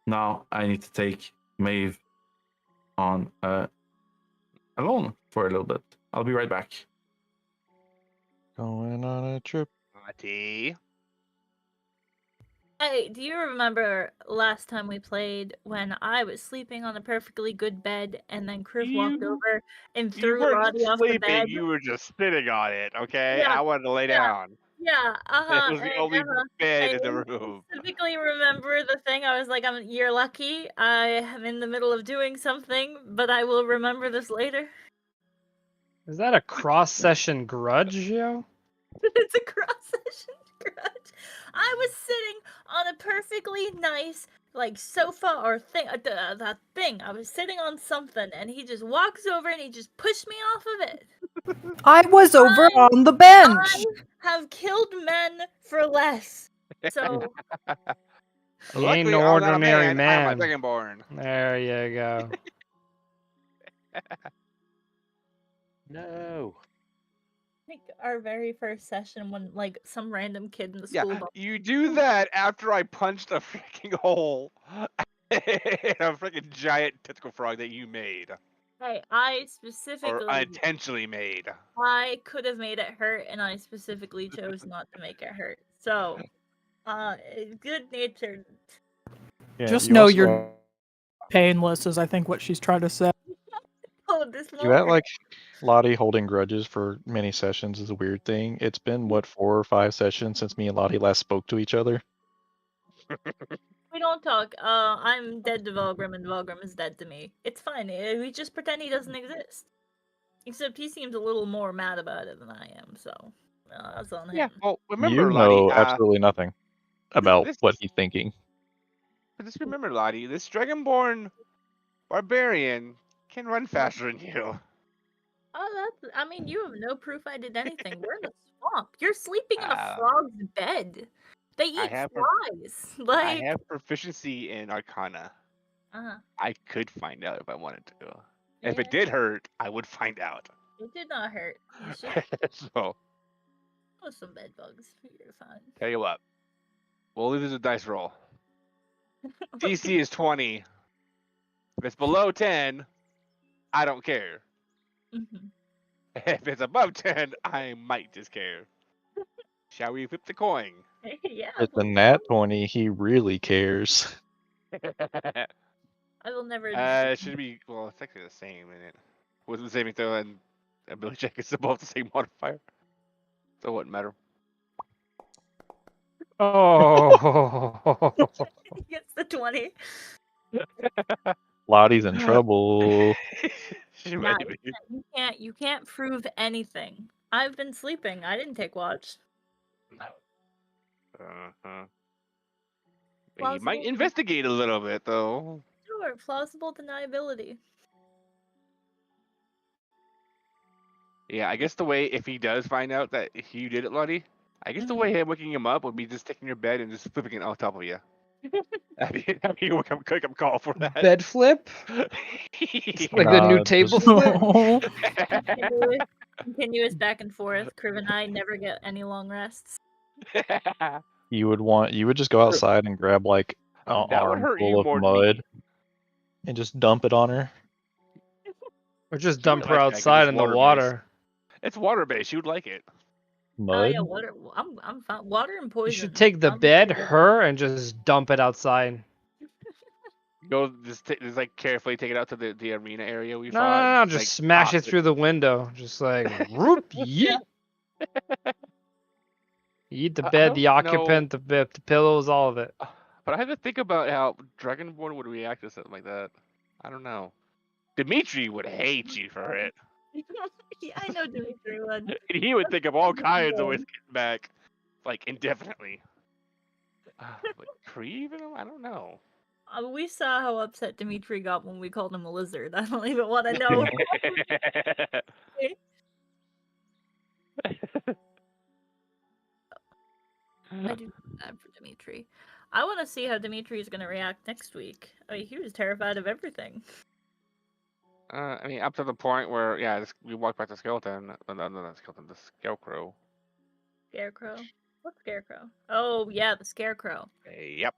Now I need to take Maeve on alone for a little bit. I'll be right back. Going on a trip. Lottie. Hey, do you remember last time we played when I was sleeping on a perfectly good bed and then Kriv walked over and You threw weren't Roddy off the sleeping. bed? You were just sitting on it. Okay. Yeah, I wanted to lay yeah. down. Yeah, It was the only bed in the I room. specifically remember the thing. I was like, you're lucky. I am in the middle of doing something, but I will remember this later. Is that a cross-session grudge, yo? It's a cross-session grudge. I was sitting on a perfectly nice, sofa or thing. That thing. I was sitting on something, and he just walks over and he just pushed me off of it. I was over on the bench. I have killed men for less. So He ain't no I'm not a ordinary I'm a man. dragonborn. There you go. No. I think our very first session when some random kid in the school Yeah, you do that after I punched a freaking hole. A freaking giant tentacle frog that you made. Hey, I Or specifically, unintentionally made. I could have made it hurt, and I specifically chose not to make it hurt. So, good natured. Yeah, Just you know also- you're painless, is I think what she's trying to say. Oh, this You act more. like Lottie holding grudges for many sessions is a weird thing. It's been, what, 4 or 5 sessions since me and Lottie last spoke to each other? We don't talk. I'm dead to Volgrim, and Volgrim is dead to me. It's fine. We just pretend he doesn't exist. Except he seems a little more mad about it than I am, so that's on him. Yeah. Well, remember, You Lottie. know absolutely nothing about this- what he's thinking. But just remember, Lottie, this Dragonborn barbarian can run faster than you. Oh, that's. I mean, you have no proof I did anything. We're in a swamp. You're sleeping in a Ah. frog's bed. They eat have flies. Like. I have proficiency in Arcana. Uh-huh. I could find out if I wanted to. If Yeah. it did hurt, I would find out. It did not hurt. You should So, kill some bed bugs. You're fine. tell you what. We'll leave this a dice roll. DC is 20. If it's below 10, I don't care. Mhm. If it's above 10, I might just care. Shall we flip the coin? Yeah. It's a nat 20, he really cares. I will never. It should be, well, it's actually the same, isn't it? With the saving throw and ability check is both the same modifier. So it wouldn't matter. Oh. He gets the 20. Lottie's in trouble. She Nah, might be. you can't prove anything. I've been sleeping. I didn't take watch. Uh-huh. He Plausible. might investigate a little bit, though. Sure, plausible deniability. Yeah, I guess the way, if he does find out that you did it, Lottie, I guess the way him waking him up would be just taking your bed and just flipping it on top of you. That'd be a wake-up call for that. Bed flip? Like the new table flip? Continuous back and forth. Kriv and I never get any long rests. You would just go outside and grab like an That would hurt you armful of more than me. mud and just dump it on her. Or just She dump would her like that 'cause outside it's in the water-based. water. It's water-based. She would like it. Oh Mud? yeah, water. I'm fine. Water and poison. You should take the I'm bed, pretty good. her, and just dump it outside. Go just like carefully take it out to the arena area we No, fought. no, no, and, just like, smash toss it through the window. Just like, whoop, yeet. Eat the I bed, don't the occupant, the pillows, all of it. But I had to think about how Dragonborn would react to something like that. I don't know. Dimitri would hate you for it. Yeah, I know Dimitri would. He would think of all kinds of ways to get back, like indefinitely. But Kree even? I don't know. We saw how upset Dimitri got when we called him a lizard. I don't even want to know. I do that for Dimitri. I want to see how Dimitri is going to react next week. I mean, he was terrified of everything. I mean, up to the point where, yeah, we walked back to Skeleton. No, not Skeleton, the Scarecrow. Scarecrow? What Scarecrow? Oh, yeah, the Scarecrow. Yep.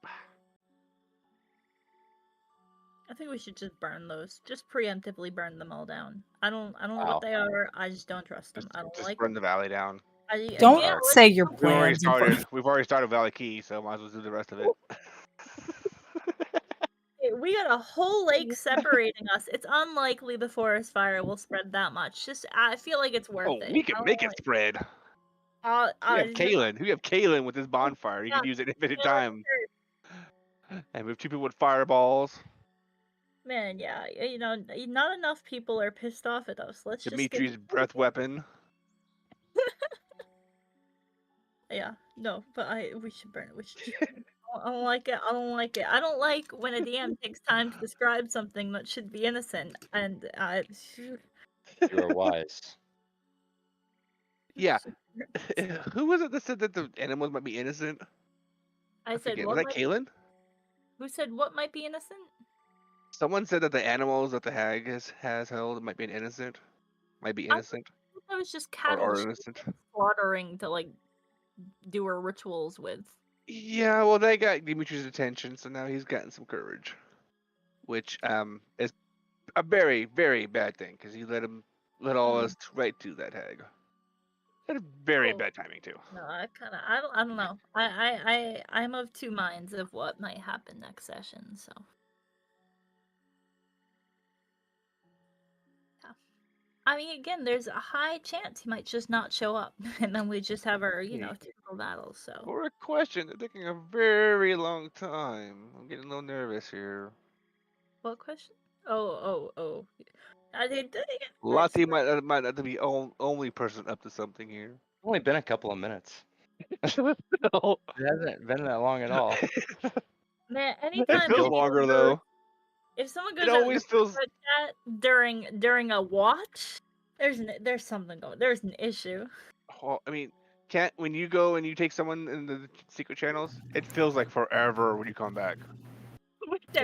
I think we should just burn those. Just preemptively burn them all down. I don't know Wow. what they are. I just don't trust them. I don't Just like burn them. the valley down. Don't Yeah, say your We've already plans. in front of- started. We've already started Valley Key, so might as well do the rest of it. we got a whole lake separating us. It's unlikely the forest fire will spread that much. Just I feel like it's worth Oh, it. we can make it spread. We have Kalen. We have Kalen with his bonfire. You can use it infinite time. And with 2 people with fireballs. Man, yeah, you know, not enough people are pissed off at us. Let's Dimitri's just breath weapon. Yeah, no, but we should burn it. We should. I don't like it. I don't like it. I don't like when a DM takes time to describe something that should be innocent, and You are wise. Yeah. Who was it that said that the animals might be innocent? I said forget. what? Was that Kalen? Who said what might be innocent? Someone said that the animals that the hag has held might be innocent. Might be innocent. That was just cattle Or she innocent. was slaughtering to like do her rituals with. Yeah, well, they got Dimitri's attention, so now he's gotten some courage. which is a very, very bad thing because he let all us right to that hag. Had a very Oh. bad timing too. No, I don't know. I'm of two minds of what might happen next session. So. Yeah. I mean, again, there's a high chance he might just not show up, and then we just have our, typical battles. So. For a question, they're taking a very long time. I'm getting a little nervous here. What question? Oh. I did. Lottie might not be the only person up to something here. Only been a couple of minutes. No. It hasn't been that long at all. Man, It anytime feels someone longer goes- though. If someone goes It out always feels. chat during a watch, there's something going. There's an issue. Well, I mean, can't when you go and you take someone in the secret channels, it feels like forever when you come back.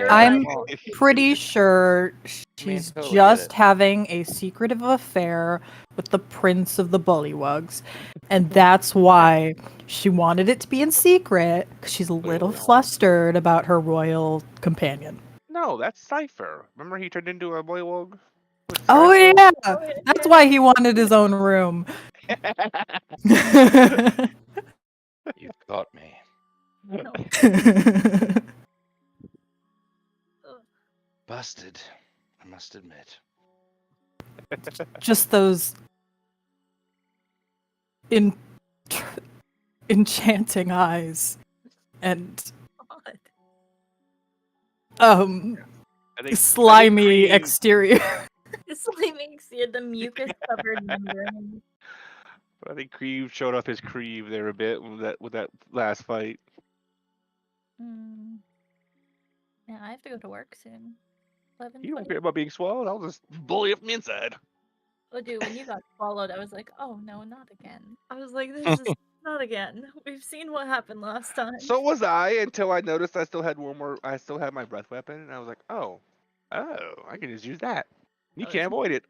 I'm pretty sure she's totally get just it. having a secretive affair with the Prince of the Bullywugs. And that's why she wanted it to be in secret, because she's a little flustered about her royal companion. No, that's Cypher. Remember he turned into a boywog? Oh, yeah! That's why he wanted his own room. You've got me. No. Busted, I must admit. Just those enchanting eyes and I think slimy Creed- exterior. It's like makes you the mucus covered membrane. I think Creeve showed off his Creeve there a bit with that last fight. Yeah, I have to go to work soon. 11. You don't care about being swallowed. I'll just bully it from the inside. Oh, dude, when you got swallowed, I was like, oh no, not again. I was like, this is not again. We've seen what happened last time. So was I until I noticed I still had one more. I still had my breath weapon, and I was like, oh, I can just use that. You Oh, can't avoid it.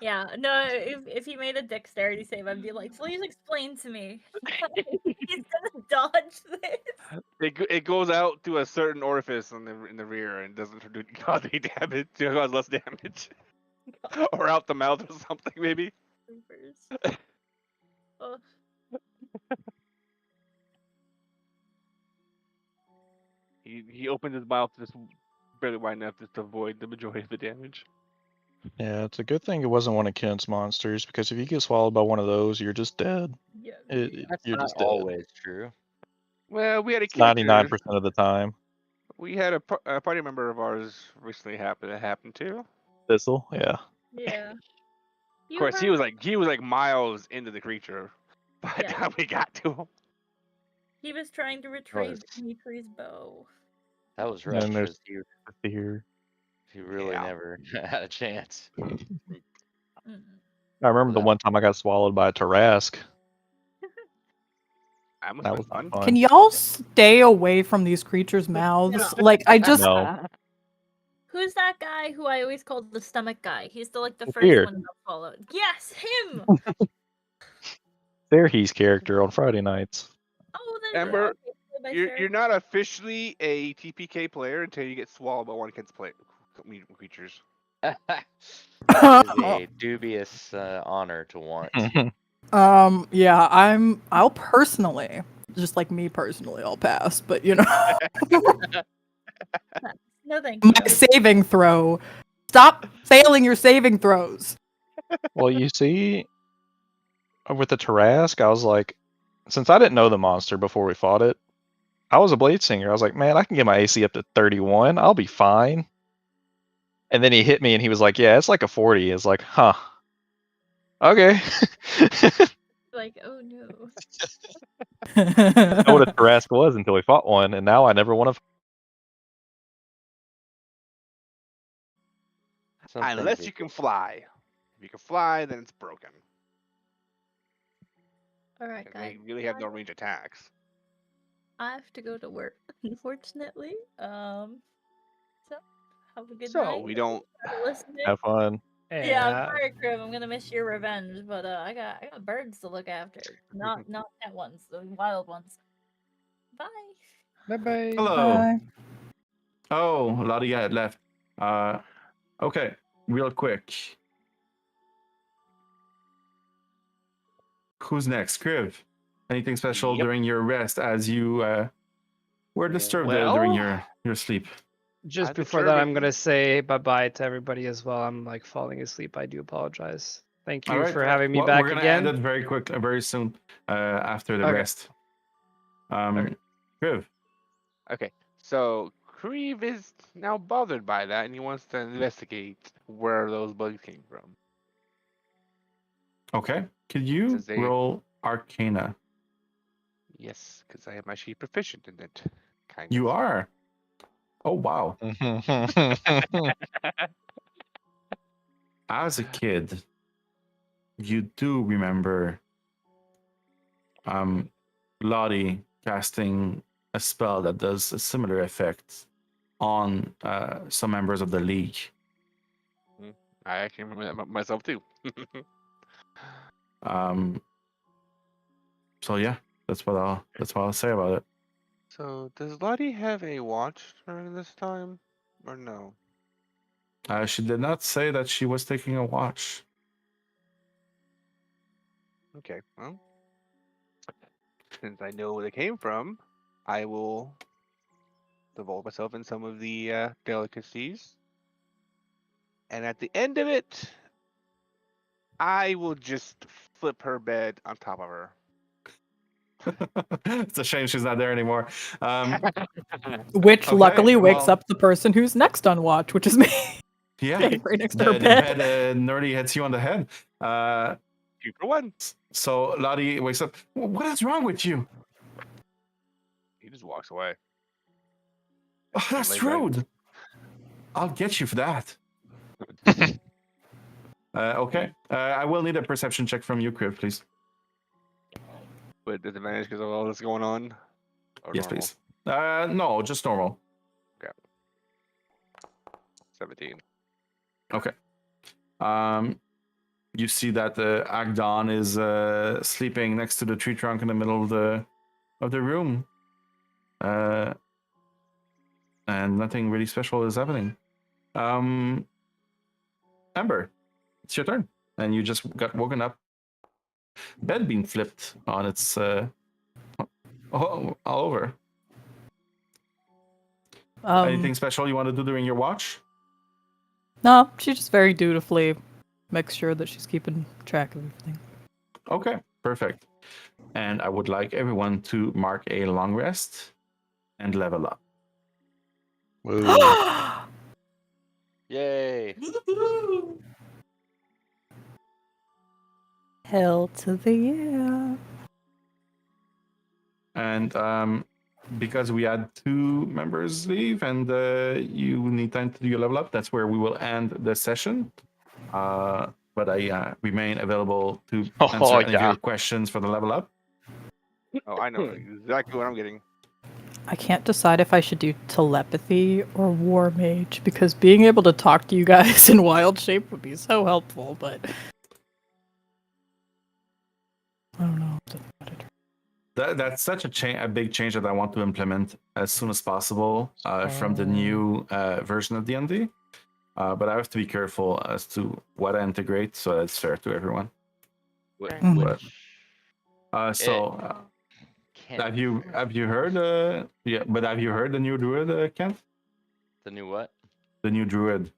Yeah, no, if he made a dexterity save, I'd be like, please explain to me. He's gonna dodge this. It goes out to a certain orifice in the rear and doesn't cause any damage. It cause less damage. Or out the mouth or something, maybe. Oh. He opened his mouth just barely wide enough just to avoid the majority of the damage. Yeah, it's a good thing it wasn't one of Kent's monsters, because if you get swallowed by one of those, you're just dead. Yeah. That's You're not just dead. always true. Well, we had a character. 99% of the time. We had a party member of ours recently happen to. Thistle, yeah. Yeah. Of course, he was like miles into the creature by the time we got to him. He was trying to retrieve Dimitri's bow. That was And rough. then there's 'Cause here. he really never had a chance. I remember the one time I got swallowed by a Tarrasque. That was fun. Can y'all stay away from these creatures' mouths? Like, I just... No. Who's that guy who I always called the stomach guy? He's the first Weird. one that followed. Yes, him. Serhi's character on Friday nights. Oh, Amber, you're not officially a TPK player until you get swallowed by one of Kent's creatures. That is a dubious honor to want. Yeah, I'll personally, just like me personally, I'll pass, but you know. No, thank you. My saving throw. Stop failing your saving throws. Well, you see, with the Tarrasque, I was like, since I didn't know the monster before we fought it, I was a Blade Singer. I was like, man, I can get my AC up to 31. I'll be fine. And then he hit me and he was like, yeah, it's like a 40. It's like, huh. Okay. Like, oh no. I didn't know what a Tarrasque was until we fought one, and now I never want to. Unless you can fly. If you can fly, then it's broken. All right, guys. They really have no range attacks. I have to go to work, unfortunately. So have a good So night. we don't Listening. Have fun. Yeah, sorry, Crib. I'm gonna miss your revenge, but I got birds to look after. Not pet ones, the wild ones. Bye. Bye bye. Hello. Bye. Oh, Lottie had left. Okay, real quick. Who's next? Kriv. Anything special Yep. during your rest as you were disturbed during Well, your sleep? Just I before that, I'm determined- gonna say bye-bye to everybody as well. I'm like falling asleep. I do apologize. Thank All you right. for having me Well, back we're gonna again. end it very quick, very soon after the Okay. rest. Okay. Kriv. Okay, so Creve is now bothered by that, and he wants to investigate where those bugs came from. Okay. Could you Since they- roll Arcana? Yes, because I am actually proficient in it. Kind You of. are. Oh wow. As a kid, you do remember Lottie casting a spell that does a similar effect on some members of the league. I actually remember that myself too. So yeah, that's what I'll say about it. So, does Lottie have a watch during this time, or no? She did not say that she was taking a watch. Okay, well, since I know where they came from, I will devote myself in some of the delicacies. And at the end of it, I will just flip her bed on top of her. It's a shame she's not there anymore. Which Okay, luckily wakes well- up the person who's next on watch, which is me. Yeah, right next to the her bed. bed nerdy hits you on the head. 2 for 1. So Lottie wakes up. What is wrong with you? He just walks away. Oh, that's lays right- rude. I'll get you for that. Okay. I will need a perception check from you, Kriv, please. With disadvantage because of all that's going on. Or Yes, normal? please. No, just normal. 17. Okay. You see that Agdon is sleeping next to the tree trunk in the middle of the room. And nothing really special is happening. Ember, it's your turn. And you just got woken up. Bed being flipped on its all over. Anything special you want to do during your watch? No, she just very dutifully makes sure that she's keeping track of everything. Okay, perfect. And I would like everyone to mark a long rest and level up. Yay! Hell to the yeah. And because we had 2 members leave and you need time to do your level up, that's where we will end the session. But I remain available to answer any of your questions for the level up. Oh, I know exactly what I'm getting. I can't decide if I should do telepathy or war mage because being able to talk to you guys in wild shape would be so helpful, but I don't know. That's such a big change that I want to implement as soon as possible from the new version of D&D. But I have to be careful as to what I integrate so that it's fair to everyone. Which can't have be you fair. heard but have you heard the new druid, Kent? The new what? The new druid.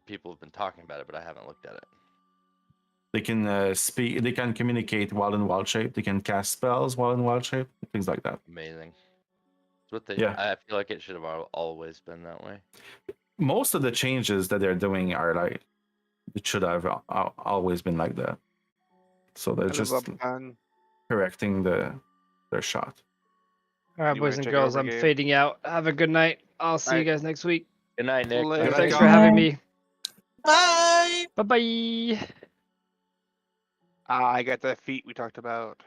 People have been talking about it, but I haven't looked at it. They can speak. They can communicate while in wild shape. They can cast spells while in wild shape. Things like that. Amazing. It's what they. Yeah. I feel like it should have always been that way. Most of the changes that they're doing are like it should have always been like that. So they're just correcting their shot. All right, You boys wanna and check girls, over, I'm Gabe? fading out. Have a good night. I'll see you Alright. guys next week. Good night, Nick. Later. Thanks Good for night, having guys. me. Bye. Bye bye. I got that feat we talked about.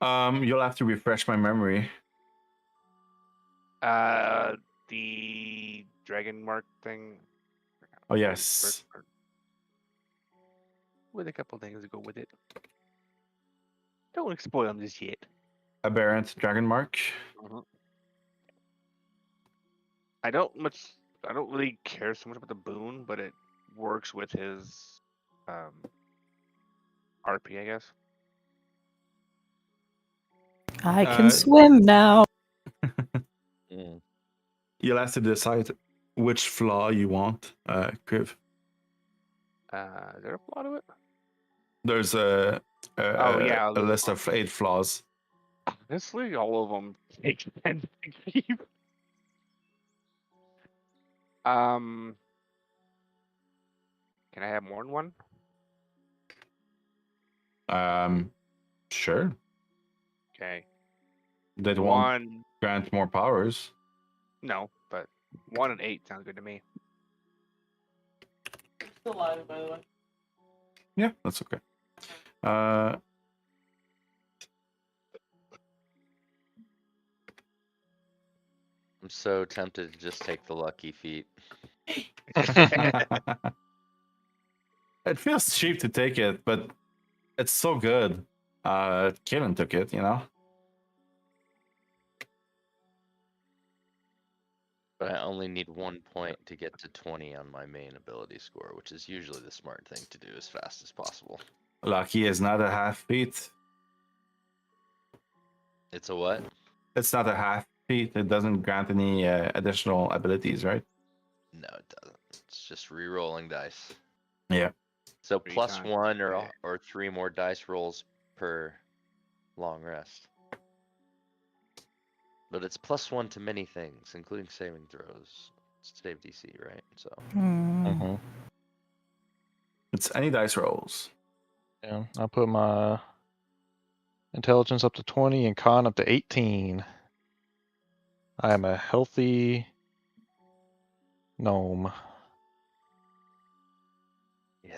You'll have to refresh my memory. The dragon mark thing. Oh yes. With a couple things to go with it. Don't spoil them just yet. Aberrant Dragon Mark. I don't really care so much about the boon, but it works with his RP, I guess. I can swim now. You'll have to decide which flaw you want, Kriv. Is there a flaw to it? There's a list of 8 flaws. Honestly, all of them take 10 to keep. Can I have more than one? Sure. Okay. They won't grant more powers. No, but 1 and 8 sounds good to me. Still alive, by the way. Yeah, that's okay. I'm so tempted to just take the lucky feat. It feels cheap to take it, but it's so good. Kaelin took it, you know? But I only need 1 point to get to 20 on my main ability score, which is usually the smart thing to do as fast as possible. Lucky is not a half feat. It's a what? It's not a half feat. It doesn't grant any additional abilities, right? No, it doesn't. It's just re-rolling dice. Yeah. So 3 plus times, 1 yeah. or 3 more dice rolls per long rest. But it's plus 1 to many things, including saving throws. It's save DC, right? So It's any dice rolls. Yeah, I put my intelligence up to 20 and con up to 18. I am a healthy gnome.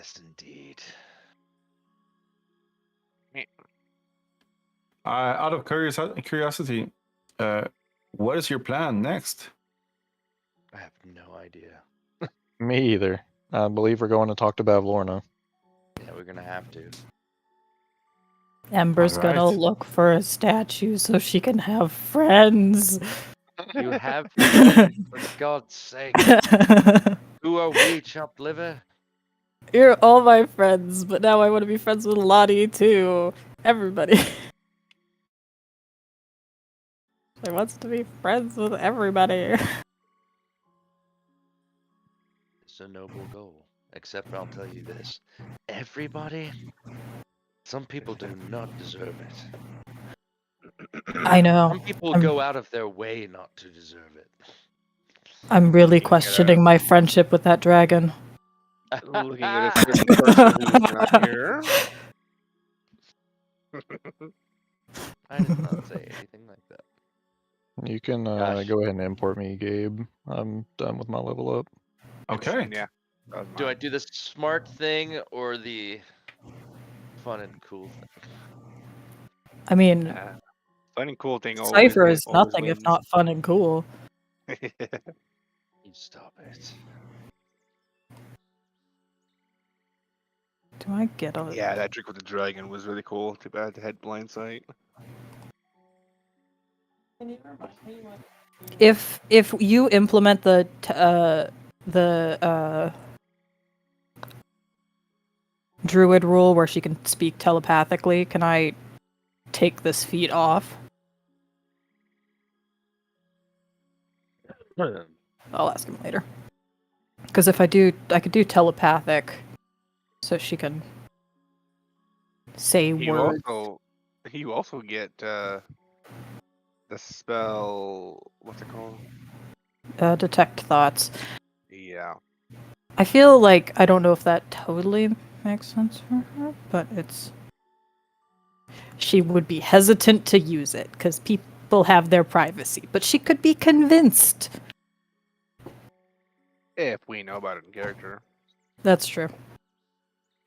yes, indeed. Out of curiosity, what is your plan next? I have no idea. Me either. I believe we're going to talk to Bavlorna. Yeah, we're gonna have to. Ember's gonna Alright. look for a statue so she can have friends. You have friends, for God's sake. Who are we, chopped liver? You're all my friends, but now I want to be friends with Lottie too. Everybody. She wants to be friends with everybody. It's a noble goal. Except I'll tell you this. Everybody? Some people do not deserve it. I know. Some people go out of their way not to deserve it. I'm really questioning my friendship with that dragon. Looking at a certain person who's not here. I did not say anything like that. You can Gosh. go ahead and import me, Gabe. I'm done with my level up. Okay. Yeah. that was Do I mine. do the smart thing or the fun and cool thing? I mean, Fun and cool thing. Cypher is always nothing if wins. not fun and cool. You stop it. Do I get a... Yeah, that trick with the dragon was really cool. Too bad it had blind sight. If you implement the druid rule where she can speak telepathically, can I take this feat off? I'll ask him later. Because if I do, I could do telepathic, so she can say words. You also get the spell. What's it called? Detect thoughts. Yeah. I feel like I don't know if that totally makes sense for her, but she would be hesitant to use it because people have their privacy, but she could be convinced. If we know about it in character, That's true.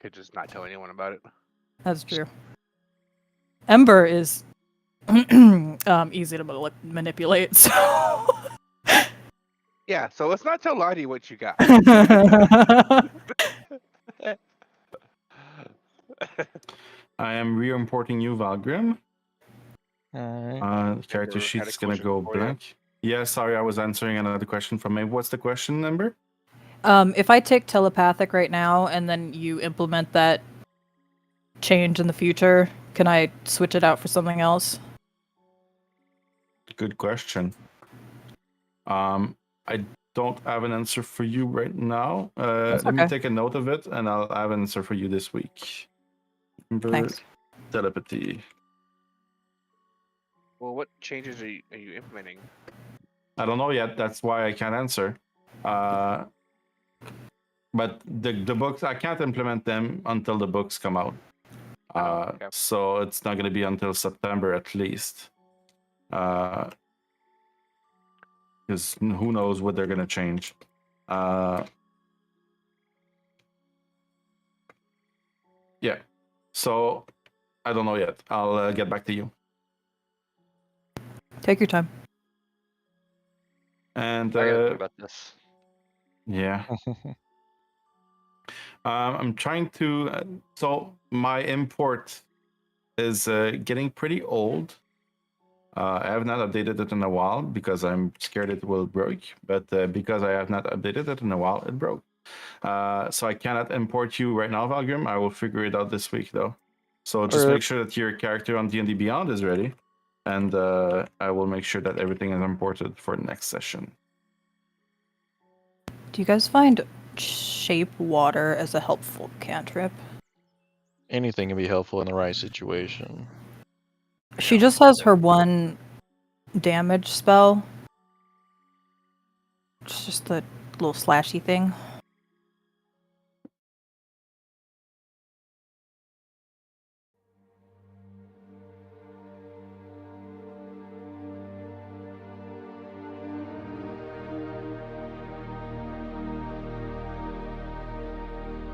could just not tell anyone about it. That's true. Ember is easy to manipulate, so... Yeah, so let's not tell Lottie what you got. I am re-importing you, Valgrim. Alright. Character Ember had a sheet's gonna question go for you. blank. Yeah, sorry, I was answering another question from Maeve. What's the question, Ember? If I take telepathic right now and then you implement that change in the future, can I switch it out for something else? Good question. I don't have an answer for you right now. That's Let me okay. take a note of it, and I'll have an answer for you this week. Ember Thanks. telepathy. Well, what changes are you implementing? I don't know yet. That's why I can't answer. But the books, I can't implement them until the books come out. Okay. So it's not going to be until September at least. Because who knows what they're going to change. Yeah. So I don't know yet. I'll get back to you. Take your time. And I gotta think about this. yeah. I'm trying to. So my import is getting pretty old. I have not updated it in a while because I'm scared it will break. But because I have not updated it in a while, it broke. So I cannot import you right now, Valgrim. I will figure it out this week, though. So just make sure that your character on D&D Beyond is ready, and I will make sure that everything is imported for the next session. Do you guys find shape water as a helpful cantrip? Anything can be helpful in the right situation. She just has her one damage spell. It's just the little slashy thing.